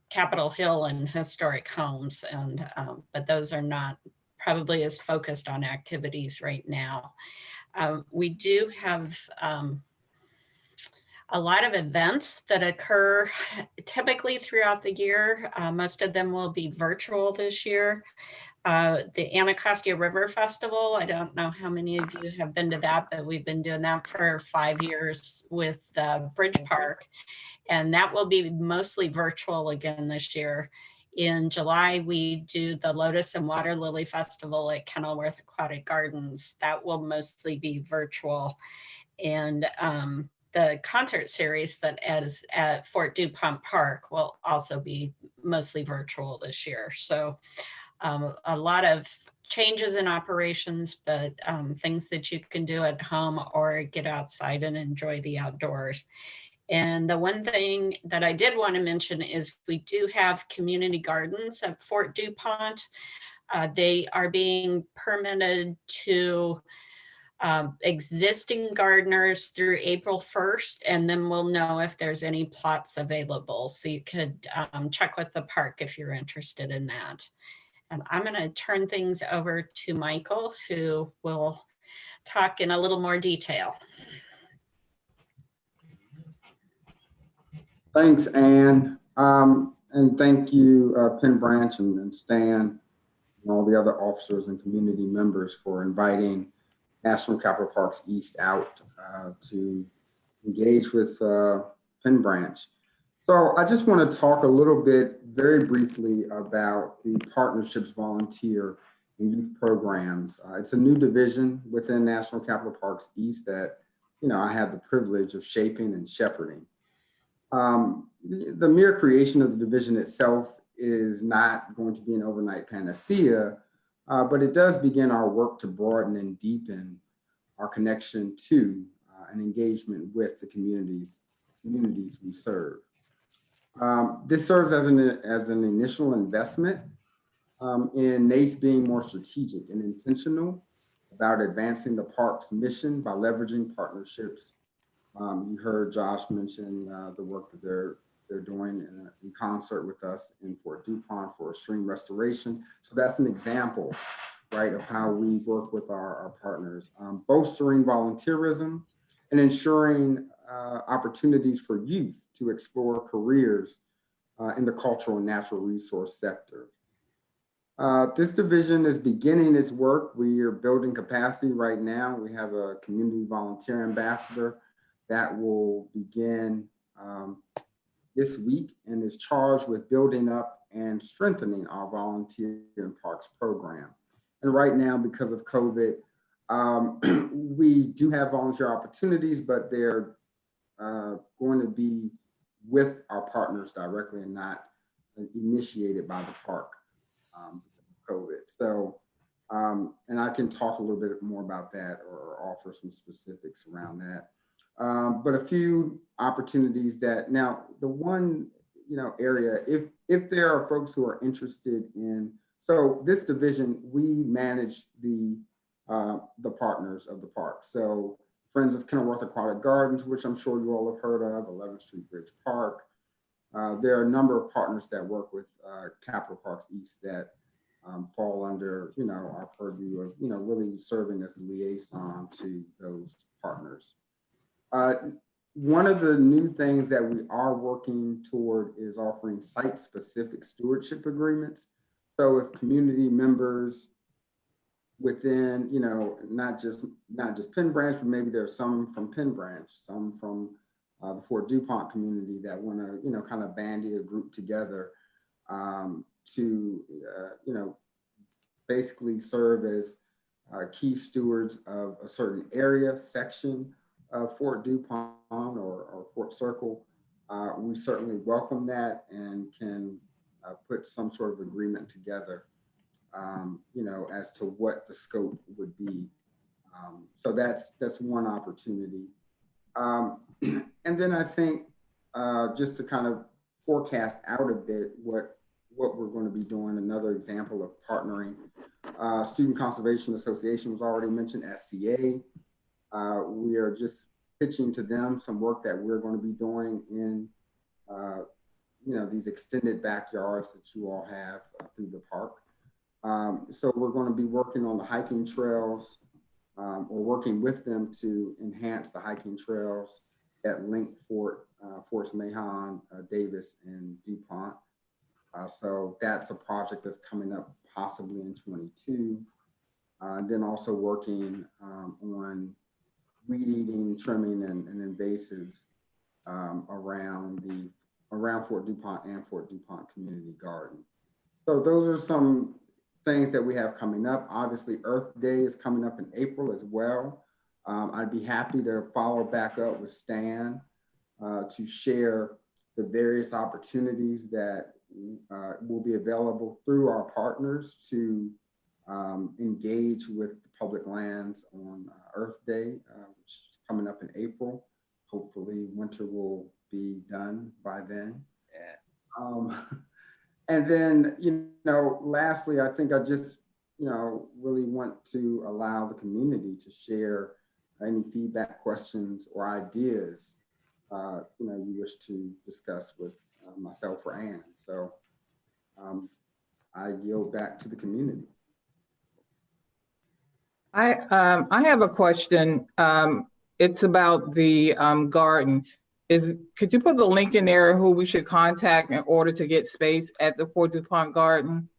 Capitol Hill and historic homes. And but those are not probably as focused on activities right now. We do have a lot of events that occur typically throughout the year. Most of them will be virtual this year. The Anacostia River Festival, I don't know how many of you have been to that, but we've been doing that for 5 years with Bridge Park, and that will be mostly virtual again this year. In July, we do the Lotus and Water Lily Festival at Kennelworth Aquatic Gardens. That will mostly be virtual. And the concert series that is at Fort DuPont Park will also be mostly virtual this year. So a lot of changes in operations, but things that you can do at home or get outside and enjoy the outdoors. And the one thing that I did want to mention is we do have community gardens at Fort DuPont. They are being permitted to existing gardeners through April 1st, and then we'll know if there's any plots available. So you could check with the park if you're interested in that. And I'm going to turn things over to Michael, who will talk in a little more detail. Thanks, Anne. And thank you, Penn Branch and Stan and all the other officers and community members for inviting National Capital Parks East out to engage with Penn Branch. So I just want to talk a little bit very briefly about the Partnerships Volunteer and Youth Programs. It's a new division within National Capital Parks East that, I have the privilege of shaping and shepherding. The mere creation of the division itself is not going to be an overnight panacea, but it does begin our work to broaden and deepen our connection to and engagement with the communities we serve. This serves as an initial investment in NACE being more strategic and intentional about advancing the park's mission by leveraging partnerships. You heard Josh mention the work that they're doing in concert with us in Fort DuPont for stream restoration. So that's an example, right, of how we work with our partners, bolstering volunteerism and ensuring opportunities for youth to explore careers in the cultural and natural resource sector. This division is beginning its work. We are building capacity right now. We have a community volunteer ambassador that will begin this week and is charged with building up and strengthening our volunteer in parks program. And right now, because of COVID, we do have volunteer opportunities, but they're going to be with our partners directly and not initiated by the park. COVID. So, and I can talk a little bit more about that or offer some specifics around that. But a few opportunities that now the one, area, if there are folks who are interested in, so this division, we manage the partners of the park. So Friends of Kennelworth Aquatic Gardens, which I'm sure you all have heard of, 11th Street Bridge Park. There are a number of partners that work with Capital Parks East that fall under, our purview of, really serving as a liaison to those partners. One of the new things that we are working toward is offering site-specific stewardship agreements. So if community members within, not just Penn Branch, but maybe there's some from Penn Branch, some from the Fort DuPont community that want to, kind of bandy a group together to, basically serve as key stewards of a certain area, section of Fort DuPont or Fort Circle. We certainly welcome that and can put some sort of agreement together, as to what the scope would be. So that's one opportunity. And then I think just to kind of forecast out a bit what we're going to be doing, another example of partnering. Student Conservation Association was already mentioned, SCA. We are just pitching to them some work that we're going to be doing in, these extended backyards that you all have through the park. So we're going to be working on the hiking trails, or working with them to enhance the hiking trails that link Forts Mahon, Davis, and DuPont. So that's a project that's coming up possibly in 22. Then also working on weed eating, trimming, and invasives around Fort DuPont and Fort DuPont Community Garden. So those are some things that we have coming up. Obviously, Earth Day is coming up in April as well. I'd be happy to follow back up with Stan to share the various opportunities that will be available through our partners to engage with the public lands on Earth Day, which is coming up in April. Hopefully winter will be done by then. Yeah. And then, lastly, I think I just, really want to allow the community to share any feedback, questions, or ideas, you wish to discuss with myself or Ann. So I yield back to the community. I have a question. It's about the garden. Could you put the link in there who we should contact in order to get space at the Fort DuPont Garden?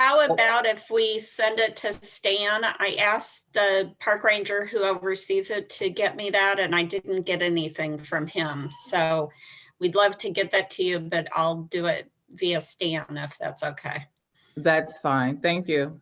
How about if we send it to Stan? I asked the park ranger who oversees it to get me that, and I didn't get anything from him. So we'd love to get that to you, but I'll do it via Stan if that's okay. That's fine. Thank you.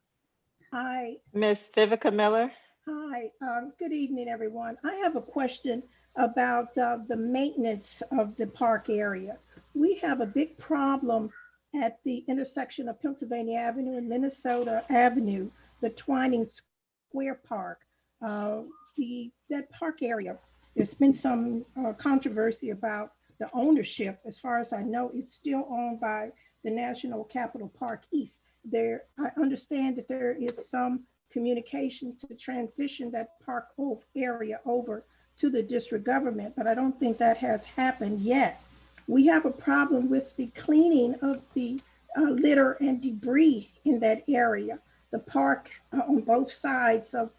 Hi. Miss Vivica Miller. Hi. Good evening, everyone. I have a question about the maintenance of the park area. We have a big problem at the intersection of Pennsylvania Avenue and Minnesota Avenue, the Twining Square Park. That park area, there's been some controversy about the ownership. As far as I know, it's still owned by the National Capital Park East. I understand that there is some communication to transition that park area over to the district government, but I don't think that has happened yet. We have a problem with the cleaning of the litter and debris in that area. The park on both sides of,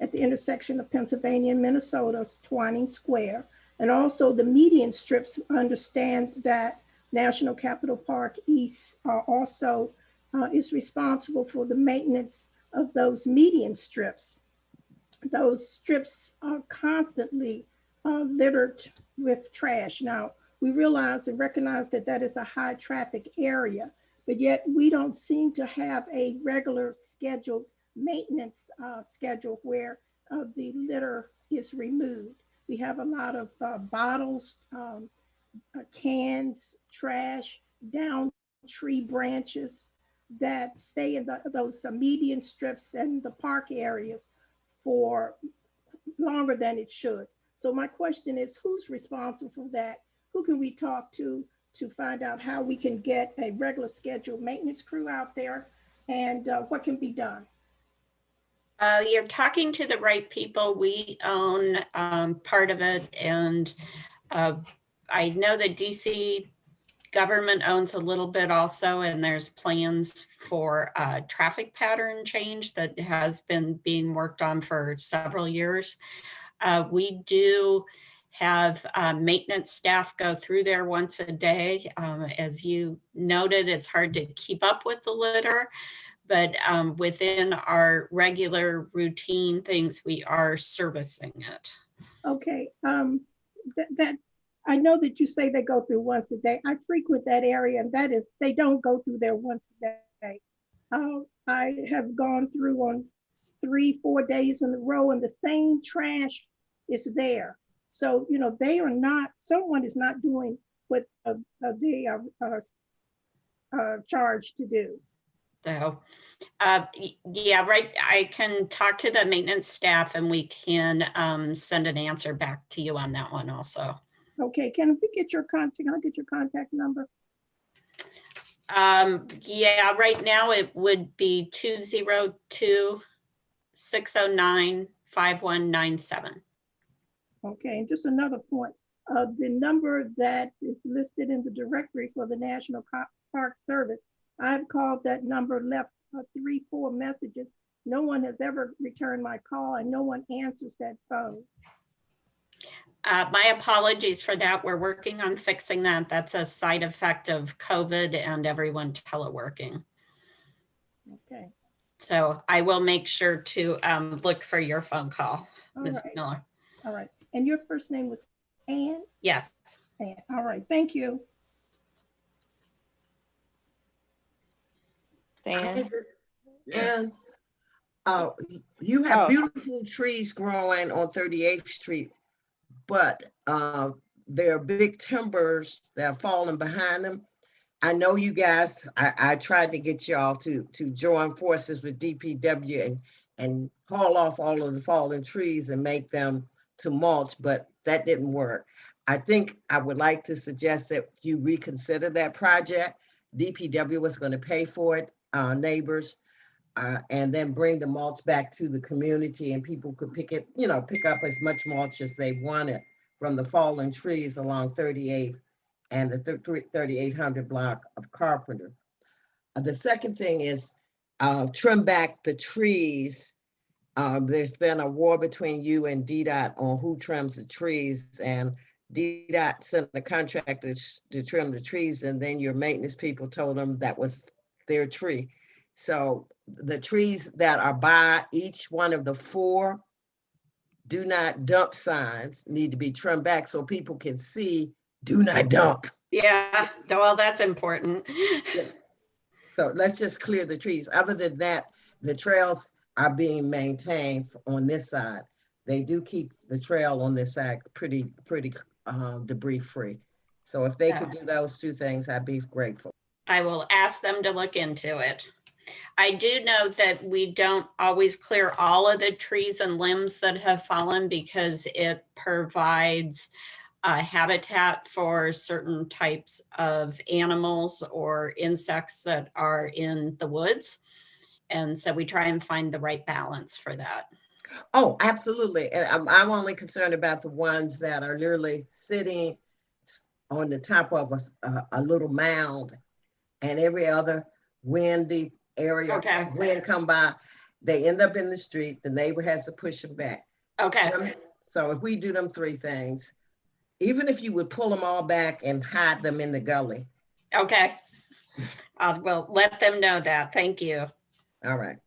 at the intersection of Pennsylvania and Minnesota's Twining Square, and also the median strips. Understand that National Capital Park East also is responsible for the maintenance of those median strips. Those strips are constantly littered with trash. Now, we realize and recognize that that is a high traffic area, but yet we don't seem to have a regular scheduled maintenance schedule where the litter is removed. We have a lot of bottles, cans, trash, down tree branches that stay in those median strips and the park areas for longer than it should. So my question is, who's responsible for that? Who can we talk to find out how we can get a regular scheduled maintenance crew out there, and what can be done? You're talking to the right people. We own part of it, and I know the DC government owns a little bit also, and there's plans for traffic pattern change that has been being worked on for several years. We do have maintenance staff go through there once a day. As you noted, it's hard to keep up with the litter, but within our regular routine things, we are servicing it. Okay. I know that you say they go through once a day. I frequent that area, and that is, they don't go through there once a day. I have gone through on 3-4 days in a row, and the same trash is there. So, you know, they are not, someone is not doing what they are charged to do. So, yeah, right. I can talk to the maintenance staff and we can send an answer back to you on that one also. Okay, can we get your contact? Can I get your contact number? Yeah, right now it would be 202-609-5197. Okay, and just another point, the number that is listed in the directory for the National Park Service, I've called that number, left 3-4 messages. No one has ever returned my call, and no one answers that phone. My apologies for that. We're working on fixing that. That's a side effect of COVID and everyone teleworking. Okay. So I will make sure to look for your phone call, Ms. Miller. All right. And your first name was Ann? Yes. Ann. All right. Thank you. Dan? And you have beautiful trees growing on 38th Street, but there are big timbers that are falling behind them. I know you guys, I tried to get y'all to join forces with DPW and haul off all of the fallen trees and make them to mulch, but that didn't work. I think I would like to suggest that you reconsider that project. DPW was going to pay for it, neighbors, and then bring the mulch back to the community, and people could pick up as much mulch as they wanted from the fallen trees along 38th and the 3800 block of Carpenter. The second thing is trim back the trees. There's been a war between you and DDOT on who trims the trees, and DDOT sent the contractors to trim the trees, and then your maintenance people told them that was their tree. So the trees that are by each one of the 4 do not dump signs need to be trimmed back so people can see, do not dump. Yeah, well, that's important. Yes. So let's just clear the trees. Other than that, the trails are being maintained on this side. They do keep the trail on this side pretty debris free. So if they could do those 2 things, I'd be grateful. I will ask them to look into it. I do know that we don't always clear all of the trees and limbs that have fallen because it provides habitat for certain types of animals or insects that are in the woods. And so we try and find the right balance for that. Oh, absolutely. And I'm only concerned about the ones that are literally sitting on the top of a little mound, and every other windy area, wind come by, they end up in the street. The neighbor has to push them back. Okay. So if we do them 3 things, even if you would pull them all back and hide them in the gully. Okay. Well, let them know that. Thank you. All right.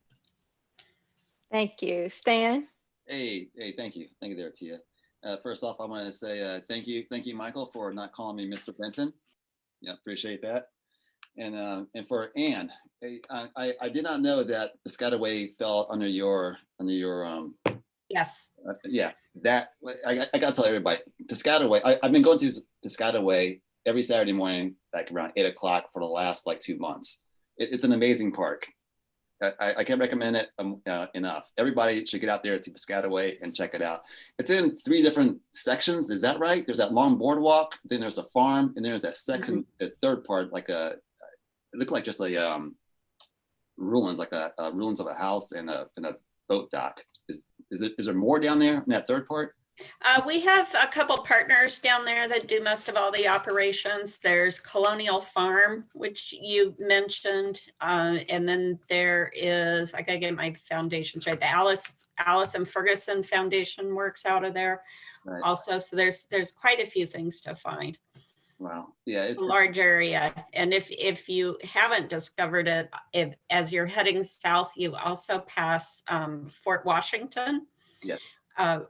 Thank you. Stan? Hey, thank you. Thank you there, Tia. First off, I want to say thank you, Michael, for not calling me Mr. Benton. Yeah, appreciate that. And for Ann, I did not know that Piscataway fell under your yes. Yeah, that I gotta tell everybody, Piscataway. I've been going to Piscataway every Saturday morning, like around 8 o'clock for the last like 2 months. It's an amazing park. I can't recommend it enough. Everybody should get out there to Piscataway and check it out. It's in 3 different sections. Is that right? There's that long boardwalk, then there's a farm, and there's that second, the third part, like it looked like just a ruins, like a ruins of a house and a boat dock. Is there more down there in that third part? We have a couple partners down there that do most of all the operations. There's Colonial Farm, which you mentioned, and then there is, I gotta get my foundations right, the Alice and Ferguson Foundation works out of there. Right. Also, so there's quite a few things to find. Wow, yeah, it's a large area. And if you haven't discovered it, as you're heading south, you also pass Fort Washington. Yes.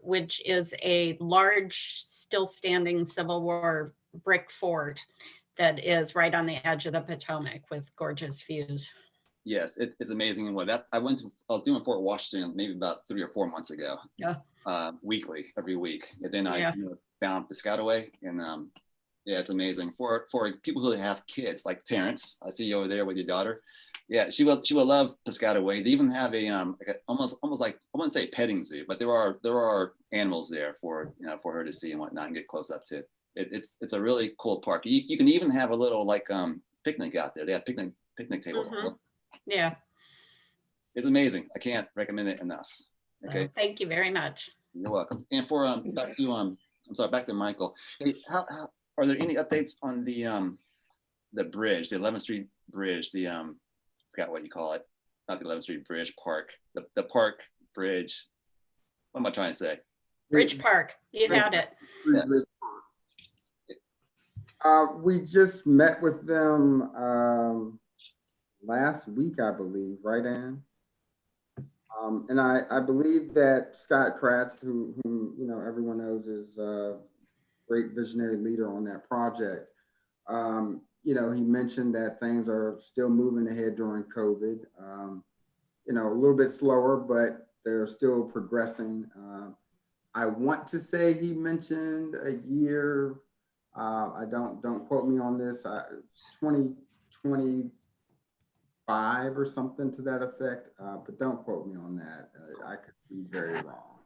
Which is a large, still standing Civil War brick fort that is right on the edge of the Potomac with gorgeous views. Yes, it's amazing. And I was doing Fort Washington maybe about 3 or 4 months ago. Yeah. Weekly, every week. And then I found Piscataway, and yeah, it's amazing for people who have kids like Terrence. I see you over there with your daughter. Yeah, she will love Piscataway. They even have a almost like, I wouldn't say petting zoo, but there are animals there for her to see and whatnot and get close up to. It's a really cool park. You can even have a little like picnic out there. They have picnic tables. Mm-hmm. Yeah, it's amazing. I can't recommend it enough. Okay, well, thank you very much. You're welcome. And for back to Michael. Hey, how are there any updates on the bridge, the 11th Street bridge, forgot what you call it, not the 11th Street Bridge Park, the park bridge. What am I trying to say? Bridge Park, you had it. Yes. We just met with them last week, I believe, right, Ann? And I believe that Scott Kratz, who everyone knows is a great visionary leader on that project, he mentioned that things are still moving ahead during COVID, a little bit slower, but they're still progressing. I want to say he mentioned a year. I don't quote me on this. 2025 or something to that effect, but don't quote me on that. I could be very wrong.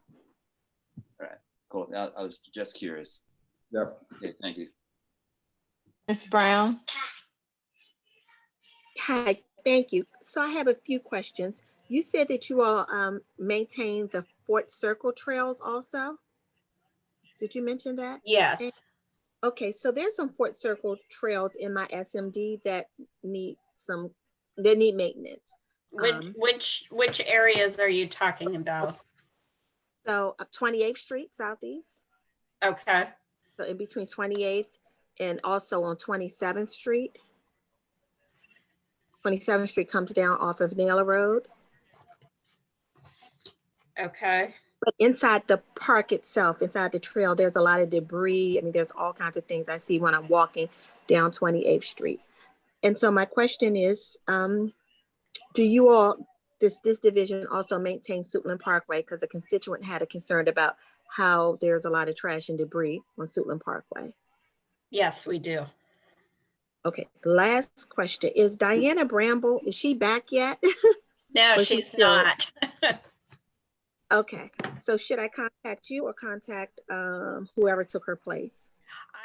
All right, cool. I was just curious. Yep. Okay, thank you. Ms. Brown. Hi, thank you. So I have a few questions. You said that you all maintain the Fort Circle trails also? Did you mention that? Yes. Okay, so there's some Fort Circle trails in my SMD that need maintenance. Which areas are you talking about? So 28th Street Southeast. Okay. So in between 28th and also on 27th Street. 27th Street comes down off of Naylor Road. Okay. But inside the park itself, inside the trail, there's a lot of debris. I mean, there's all kinds of things I see when I'm walking down 28th Street. And so my question is, do you all, this division also maintain Suitland Parkway? Because the constituent had a concern about how there's a lot of trash and debris on Suitland Parkway. Yes, we do. Okay, last question. Is Diana Bramble, is she back yet? No, Or she's she's still- not. Okay, so should I contact you or contact whoever took her place?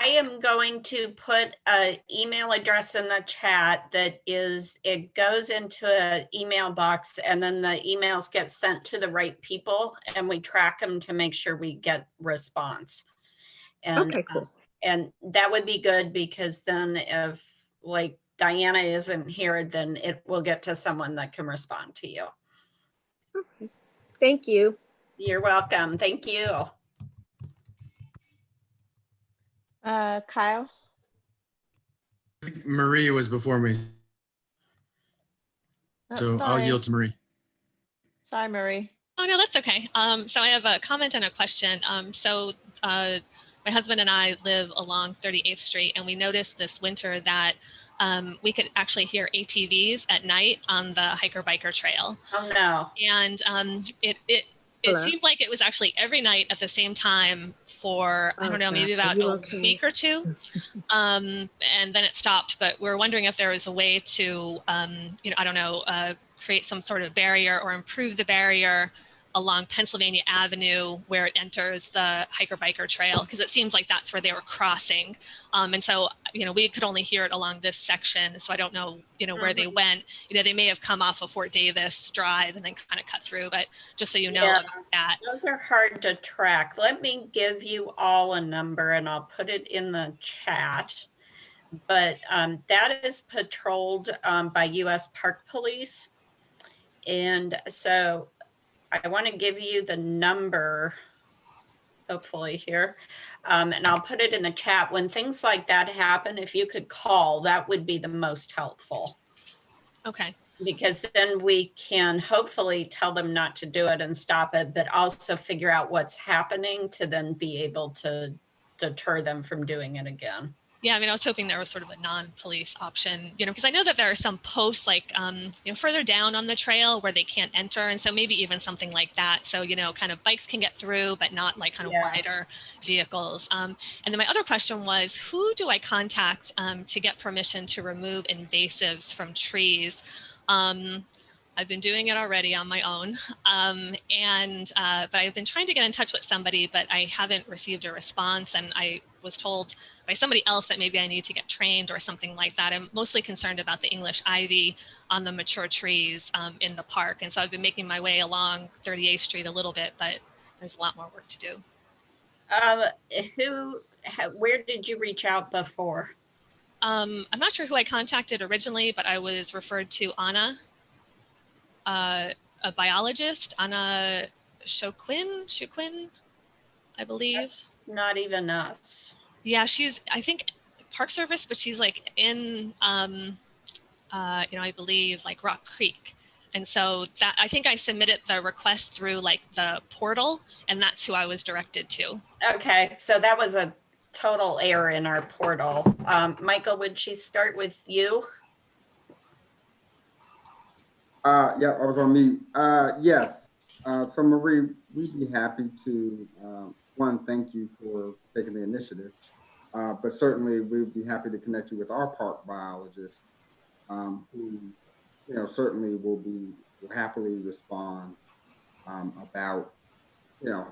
I am going to put an email address in the chat that is, it goes into an email box and then the emails get sent to the right people and we track them to make sure we get response. And, Okay, cool. And that would be good because then if like Diana isn't here, then it will get to someone that can respond to you. Okay. Thank you. You're welcome. Thank you. Kyle? I think Marie was before me. Oh, So I'll sorry. yield to Marie. Sorry, Marie. Oh, no, that's okay. So I have a comment and a question. My husband and I live along 38th Street, and we noticed this winter that we could actually hear ATVs at night on the hiker-biker trail. Oh, no. And it Hello? seemed like it was actually every night at the same time for, I don't know, maybe about a week or two. And then it stopped, but we're wondering if there was a way to, create some sort of barrier or improve the barrier along Pennsylvania Avenue where it enters the hiker-biker trail, because it seems like that's where they were crossing. And so, we could only hear it along this section. So I don't know, where they went. They may have come off of Fort Davis Drive and then kind of cut through, but just so you know about that. Those are hard to track. Let me give you all a number and I'll put it in the chat. But that is patrolled by U.S. Park Police. And so I want to give you the number, hopefully here, and I'll put it in the chat. When things like that happen, if you could call, that would be the most helpful. Okay. Because then we can hopefully tell them not to do it and stop it, but also figure out what's happening to then be able to deter them from doing it again. Yeah, I was hoping there was sort of a non-police option, because I know that there are some posts like, further down on the trail where they can't enter. And so maybe even something like that. So, kind of bikes can get through, but not like kind of wider vehicles. And then my other question was, who do I contact to get permission to remove invasives from trees? I've been doing it already on my own. But I've been trying to get in touch with somebody, but I haven't received a response. And I was told by somebody else that maybe I need to get trained or something like that. I'm mostly concerned about the English ivy on the mature trees in the park. And so I've been making my way along 38th Street a little bit, but there's a lot more work to do. Where did you reach out before? I'm not sure who I contacted originally, but I was referred to Anna, a biologist, Anna Shuquin, I believe. That's not even us. Yeah, she's, I think, Park Service, but she's like in, I believe like Rock Creek. And so that, I think I submitted the request through like the portal, and that's who I was directed to. Okay, so that was a total error in our portal. Michael, would she start with you? Yeah, I was on mute. Yes. So Marie, we'd be happy to, one, thank you for taking the initiative, but certainly we'd be happy to connect you with our park biologist, who, certainly will happily respond about, the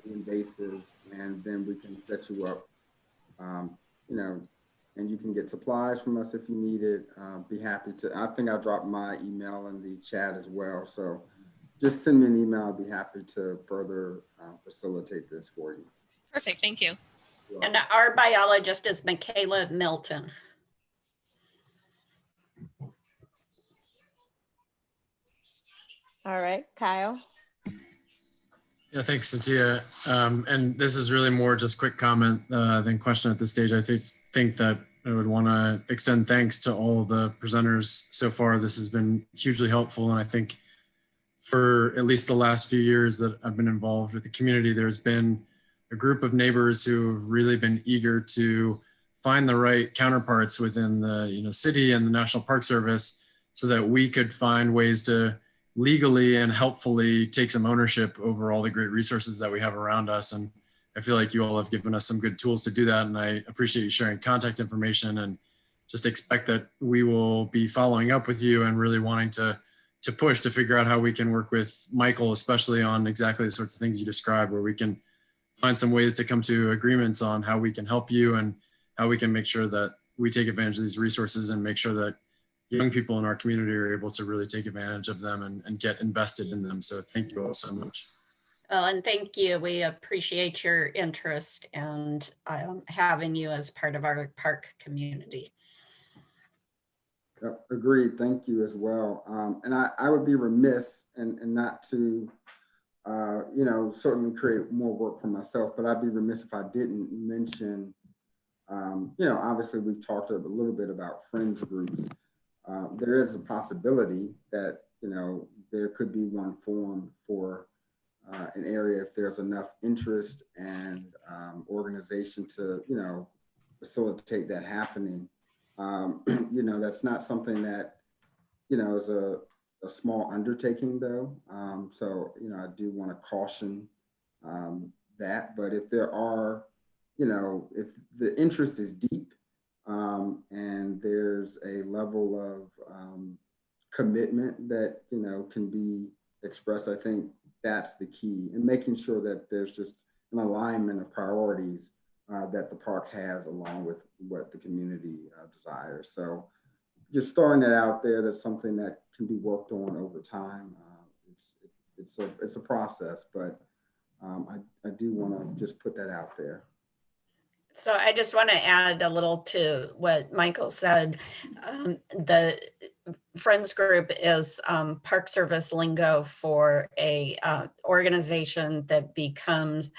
invasives, and then we can set you up, and you can get supplies from us if you need it. Be happy to. I think I dropped my email in the chat as well. So just send me an email. I'll be happy to further facilitate this for you. Perfect. Thank you. And our biologist is Michaela Milton. All right, Kyle. Yeah, thanks, Satya. And this is really more just quick comment than question at this stage. I think that I would want to extend thanks to all of the presenters so far. This has been hugely helpful. And I think for at least the last few years that I've been involved with the community, there's been a group of neighbors who have really been eager to find the right counterparts within the city and the National Park Service so that we could find ways to legally and helpfully take some ownership over all the great resources that we have around us. And I feel like you all have given us some good tools to do that. And I appreciate you sharing contact information, and just expect that we will be following up with you and really wanting to push to figure out how we can work with Michael, especially on exactly the sorts of things you described, where we can find some ways to come to agreements on how we can help you and how we can make sure that we take advantage of these resources and make sure that young people in our community are able to really take advantage of them and get invested in them. So thank you all so much. Well, and thank you. We appreciate your interest and having you as part of our park community. Agreed. Thank you as well. And I would be remiss and not to, certainly create more work for myself, but I'd be remiss if I didn't mention, obviously we've talked a little bit about friends groups. There is a possibility that, there could be one formed for an area if there's enough interest and organization to, facilitate that happening. That's not something that, is a small undertaking though. So, I do want to caution that, but if there are, if the interest is deep and there's a level of commitment that, can be expressed, I think that's the key, and making sure that there's just an alignment of priorities that the park has along with what the community desires. So just throwing that out there, that's something that can be worked on over time. It's a process, but I do want to just put that out there. So I just want to add a little to what Michael said. The Friends Group is Park Service lingo for a organization that becomes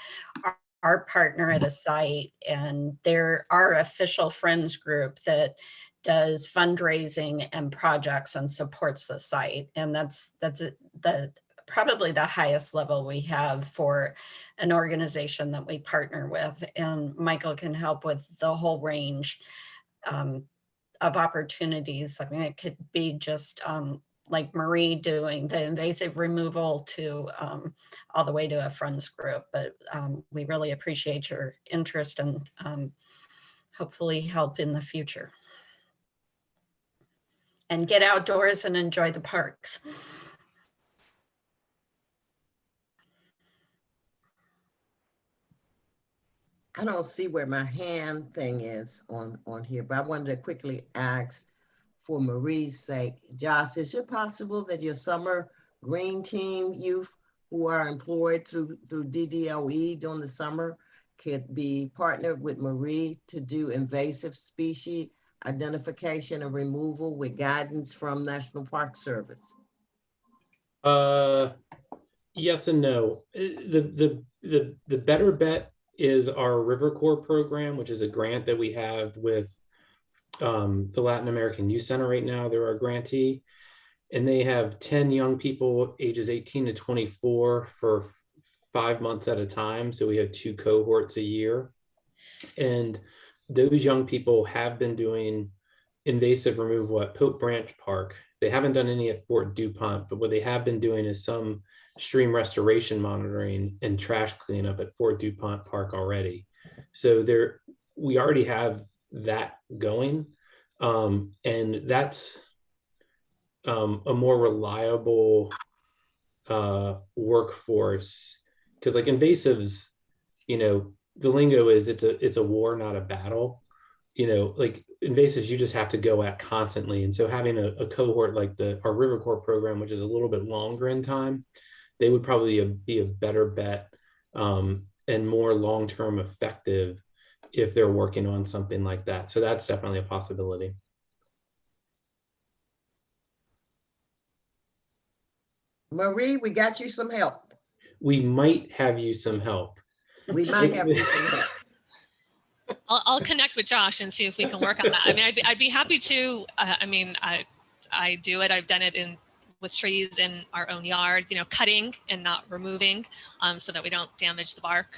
our partner at a site, and they're our official Friends Group that does fundraising and projects and supports the site. And that's probably the highest level we have for an organization that we partner with. And Michael can help with the whole range of opportunities. I mean, it could be just like Marie doing the invasive removal to all the way to a friends group. But we really appreciate your interest and hopefully help in the future. And get outdoors and enjoy the parks. I don't see where my hand thing is on here, but I wanted to quickly ask for Marie's sake. Josh, is it possible that your summer green team youth who are employed through DDLE during the summer could be partnered with Marie to do invasive species identification and removal with guidance from National Park Service? Yes and no. The better bet is our River Corps program, which is a grant that we have with the Latin American Youth Center right now. They're our grantee, and they have 10 young people ages 18 to 24 for 5 months at a time. So we have 2 cohorts a year. And those young people have been doing invasive removal at Penn Branch Park. They haven't done any at Fort DuPont, but what they have been doing is some stream restoration monitoring and trash cleanup at Fort DuPont Park already. So we already have that going. And that's a more reliable workforce, because like invasives, the lingo is it's a war, not a battle. Like invasives, you just have to go at constantly. And so having a cohort like our River Corps program, which is a little bit longer in time, they would probably be a better bet and more long-term effective if they're working on something like that. So that's definitely a possibility. Marie, we got you some help. We might have you some help. We might have you some help. I'll connect with Josh and see if we can work on that. I mean, I'd be happy to. I mean, I do it. I've done it with trees in our own yard, you know, cutting and not removing, so that we don't damage the bark.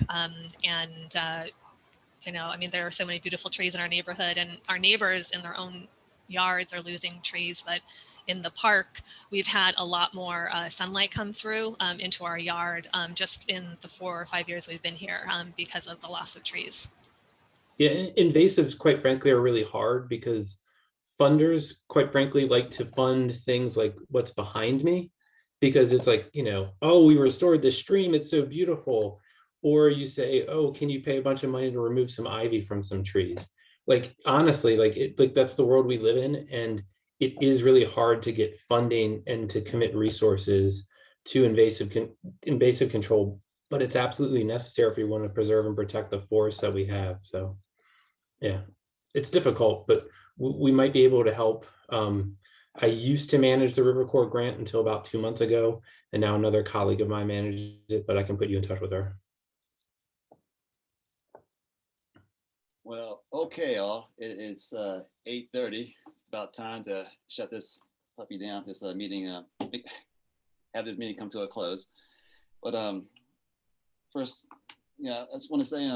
You know, I mean, there are so many beautiful trees in our neighborhood, and our neighbors in their own yards are losing trees, but in the park, we've had a lot more sunlight come through into our yard just in the 4 or 5 years we've been here because of the loss of trees. Yeah, invasives, quite frankly, are really hard because funders, quite frankly, like to fund things like what's behind me, because it's like, you know, oh, we restored the stream, it's so beautiful. Or you say, oh, can you pay a bunch of money to remove some ivy from some trees? Like, honestly, like that's the world we live in. And it is really hard to get funding and to commit resources to invasive control, but it's absolutely necessary if we want to preserve and protect the forests that we have. So yeah, it's difficult, but we might be able to help. I used to manage the River Corps grant until about 2 months ago, and now another colleague of mine manages it, but I can put you in touch with her. Well, okay, all. It's 8:30. It's about time to shut this puppy down. This meeting, have this meeting come to a close. But first, yeah, I just want to say,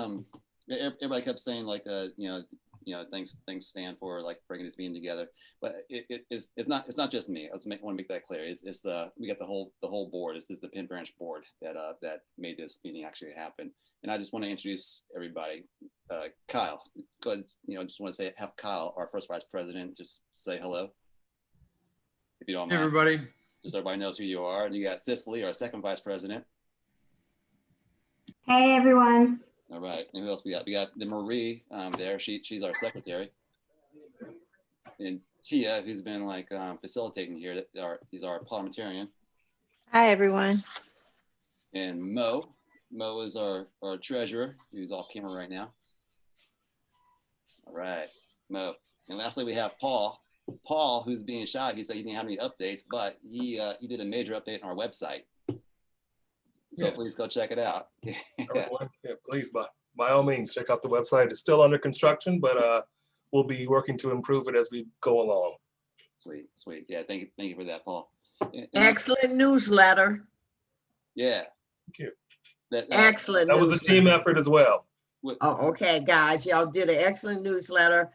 everybody kept saying like, you know, things stand for like bringing this meeting together. But it's not just me. I want to make that clear. We got the whole board. This is the Penn Branch board that made this meeting actually happen. And I just want to introduce everybody. Kyle, go ahead. You know, just want to have Kyle, our first vice president, just say hello, if you don't mind. Hey, everybody. Just so everybody knows who you are. And you got Cicely, our second vice president. Hey, everyone. All right. And who else we got? We got the Marie there. She's our secretary. And Tia, who's been like facilitating here. He's our parliamentarian. Hi, everyone. And Mo is our treasurer, who's off camera right now. All right, Mo. And lastly, we have Paul. Paul, who's being shy. He said he didn't have any updates, but he did a major update on our website. So please go check it out. Everyone, please, by all means, check out the website. It's still under construction, but we'll be working to improve it as we go along. Sweet. Yeah, thank you for that, Paul. Excellent newsletter. Yeah. Thank you. Excellent. That was a team effort as well. Oh, okay, guys, y'all did an excellent newsletter.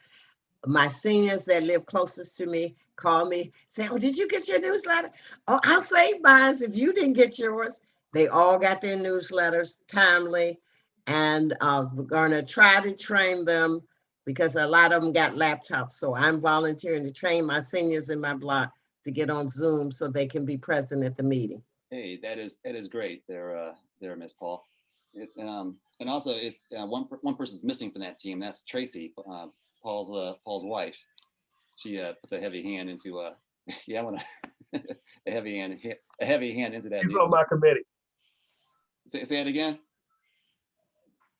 My seniors that live closest to me call me, say, oh, did you get your newsletter? Oh, I'll save mine if you didn't get yours. They all got their newsletters timely, and we're gonna try to train them because a lot of them got laptops. So I'm volunteering to train my seniors in my block to get on Zoom so they can be present at the meeting. Hey, that is great. There, Miss Paul. And also, it's one person's missing from that team. That's Tracy, Paul's wife. She puts a heavy hand into yeah, I want a heavy hand into that. She's on my committee. Say it again.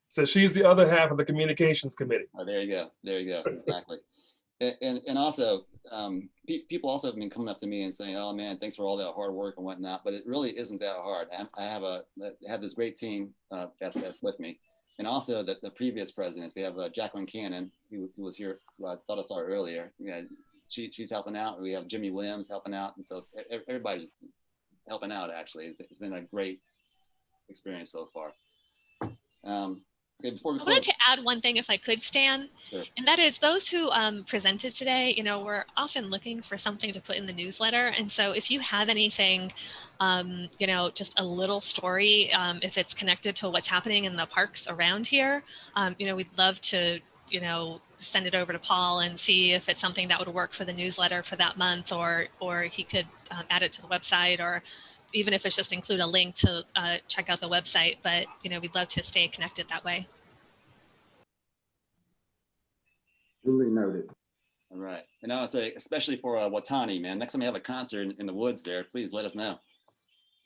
So she's the other half of the communications committee. Oh, there you go. Exactly. And also, people also have been coming up to me and saying, "Oh man, thanks for all that hard work and whatnot." But it really isn't that hard. I have this great team that's with me, and also the previous presidents. We have Jacqueline Cannon, who was here. I thought I saw her earlier. Yeah, she's helping out. We have Jimmy Williams helping out, and so everybody's helping out. Actually, it's been a great experience so far. Okay, before we I wanted to add one thing, if I could, Stan, Sure. and that is those who presented today, you know, we're often looking for something to put in the newsletter. And so if you have anything, you know, just a little story, if it's connected to what's happening in the parks around here, you know, we'd love to, you know, send it over to Paul and see if it's something that would work for the newsletter for that month, or he could add it to the website, or even if it's just include a link to check out the website. But, you know, we'd love to stay connected that way. Duly noted. All right. And I would say, especially for Watani, man, next time you have a concert in the woods there, please let us know.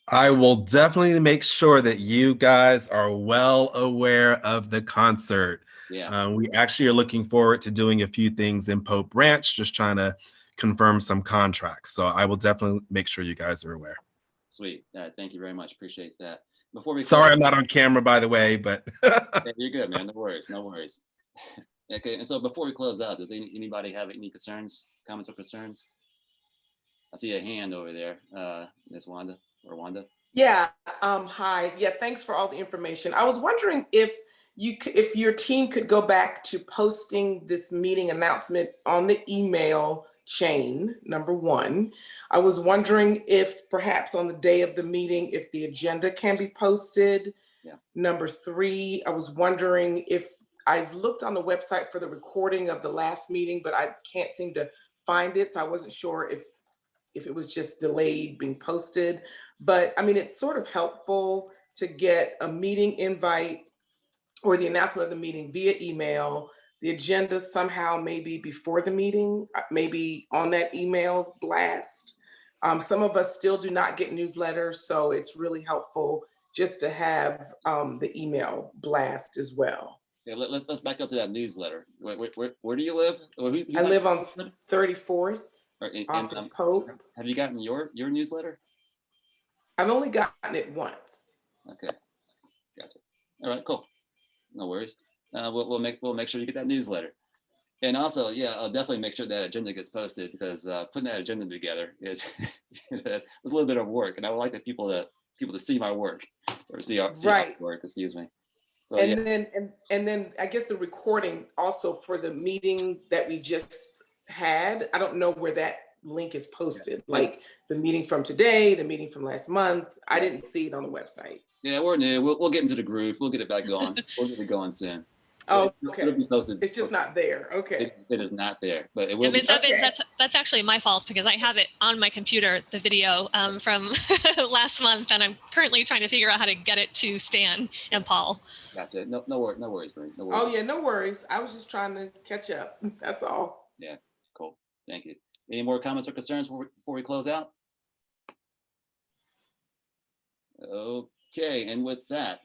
I will definitely make sure that you guys are well aware of the concert. Yeah. We actually are looking forward to doing a few things in Pope Branch, just trying to confirm some contracts. So I will definitely make sure you guys are aware. Sweet. Thank you very much. Appreciate that. Before we Sorry, I'm not on camera, by the way, but yeah, you're good, man. No worries. Okay, and so before we close out, does anybody have any concerns, comments or concerns? I see a hand over there, Ms. Wanda or Wanda. Yeah, hi. Yeah, thanks for all the information. I was wondering if if your team could go back to posting this meeting announcement on the email chain, number one. I was wondering if perhaps on the day of the meeting, if the agenda can be posted. Yeah. Number three, I was wondering if I've looked on the website for the recording of the last meeting, but I can't seem to find it. So I wasn't sure if it was just delayed being posted. But I mean, it's sort of helpful to get a meeting invite or the announcement of the meeting via email, the agenda somehow maybe before the meeting, maybe on that email blast. Some of us still do not get newsletters, so it's really helpful just to have the email blast as well. Yeah, let's back up to that newsletter. Where do you live? I live on 34th off of Pope. Have you gotten your newsletter? I've only gotten it once. Okay, gotcha. All right, cool. No worries. We'll make sure you get that newsletter. And also, yeah, I'll definitely make sure that agenda gets posted because putting that agenda together is it's a little bit of work, and I would like the people to see my work or see our work. Excuse me. So, and then I guess the recording also for the meeting that we just had. I don't know where that link is posted. Like the meeting from today, the meeting from last month. I didn't see it on the website. Yeah, we're new. We'll get into the groove. We'll get it back going. We'll get it going soon. Oh, okay. It'll be posted. It's just not there. Okay. It is not there, but it will. Ms. Evans, that's actually my fault because I have it on my computer, the video from last month, and I'm currently trying to figure out how to get it to Stan and Paul. Gotcha. No worries, Bree. No worries. Oh yeah, no worries. I was just trying to catch up. That's all. Yeah, cool. Thank you. Any more comments or concerns before we close out? Okay, and with that,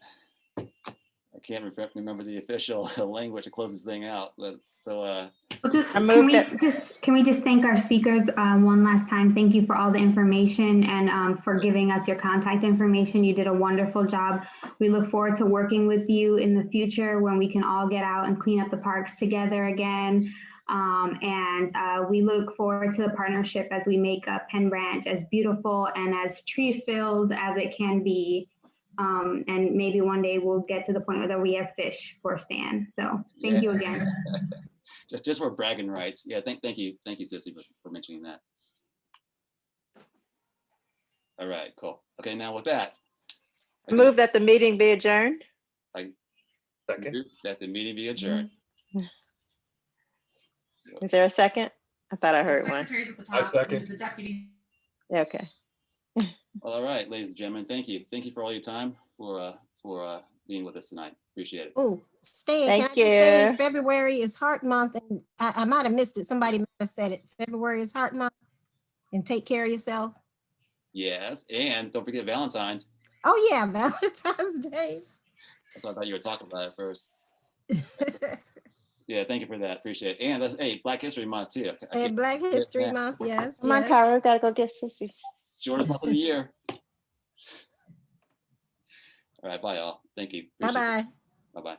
I can't remember the official language to close this thing out, but so can we just thank our speakers one last time? Thank you for all the information and for giving us your contact information. You did a wonderful job. We look forward to working with you in the future when we can all get out and clean up the parks together again. We look forward to the partnership as we make Penn Branch as beautiful and as tree-filled as it can be. And maybe one day we'll get to the point where we have fish for Stan. So thank you again. just for bragging rights. Yeah, thank you, Sissy, for mentioning that. All right, cool. Okay, now with that, move that the meeting be adjourned. Second. That the meeting be adjourned. Is there a second? I thought I heard one. I second. Yeah, okay. All right, ladies and gentlemen, thank you. Thank you for all your time for being with us tonight. Appreciate it. Oh, Stan, Thank can I just say February is Heart Month, and I might have missed it. Somebody might have said it. February is Heart Month, and take care of yourself. Yes, and don't forget Valentine's. Oh yeah, Valentine's Day. That's what I thought you were talking about at first. Yeah, thank you for that. Appreciate it. And that's Black History Month too. And Black History Month, yes. Come on, Cara, gotta go get Sissy. Shortest month of the year. All right, bye, y'all. Thank you. Bye-bye. Bye-bye.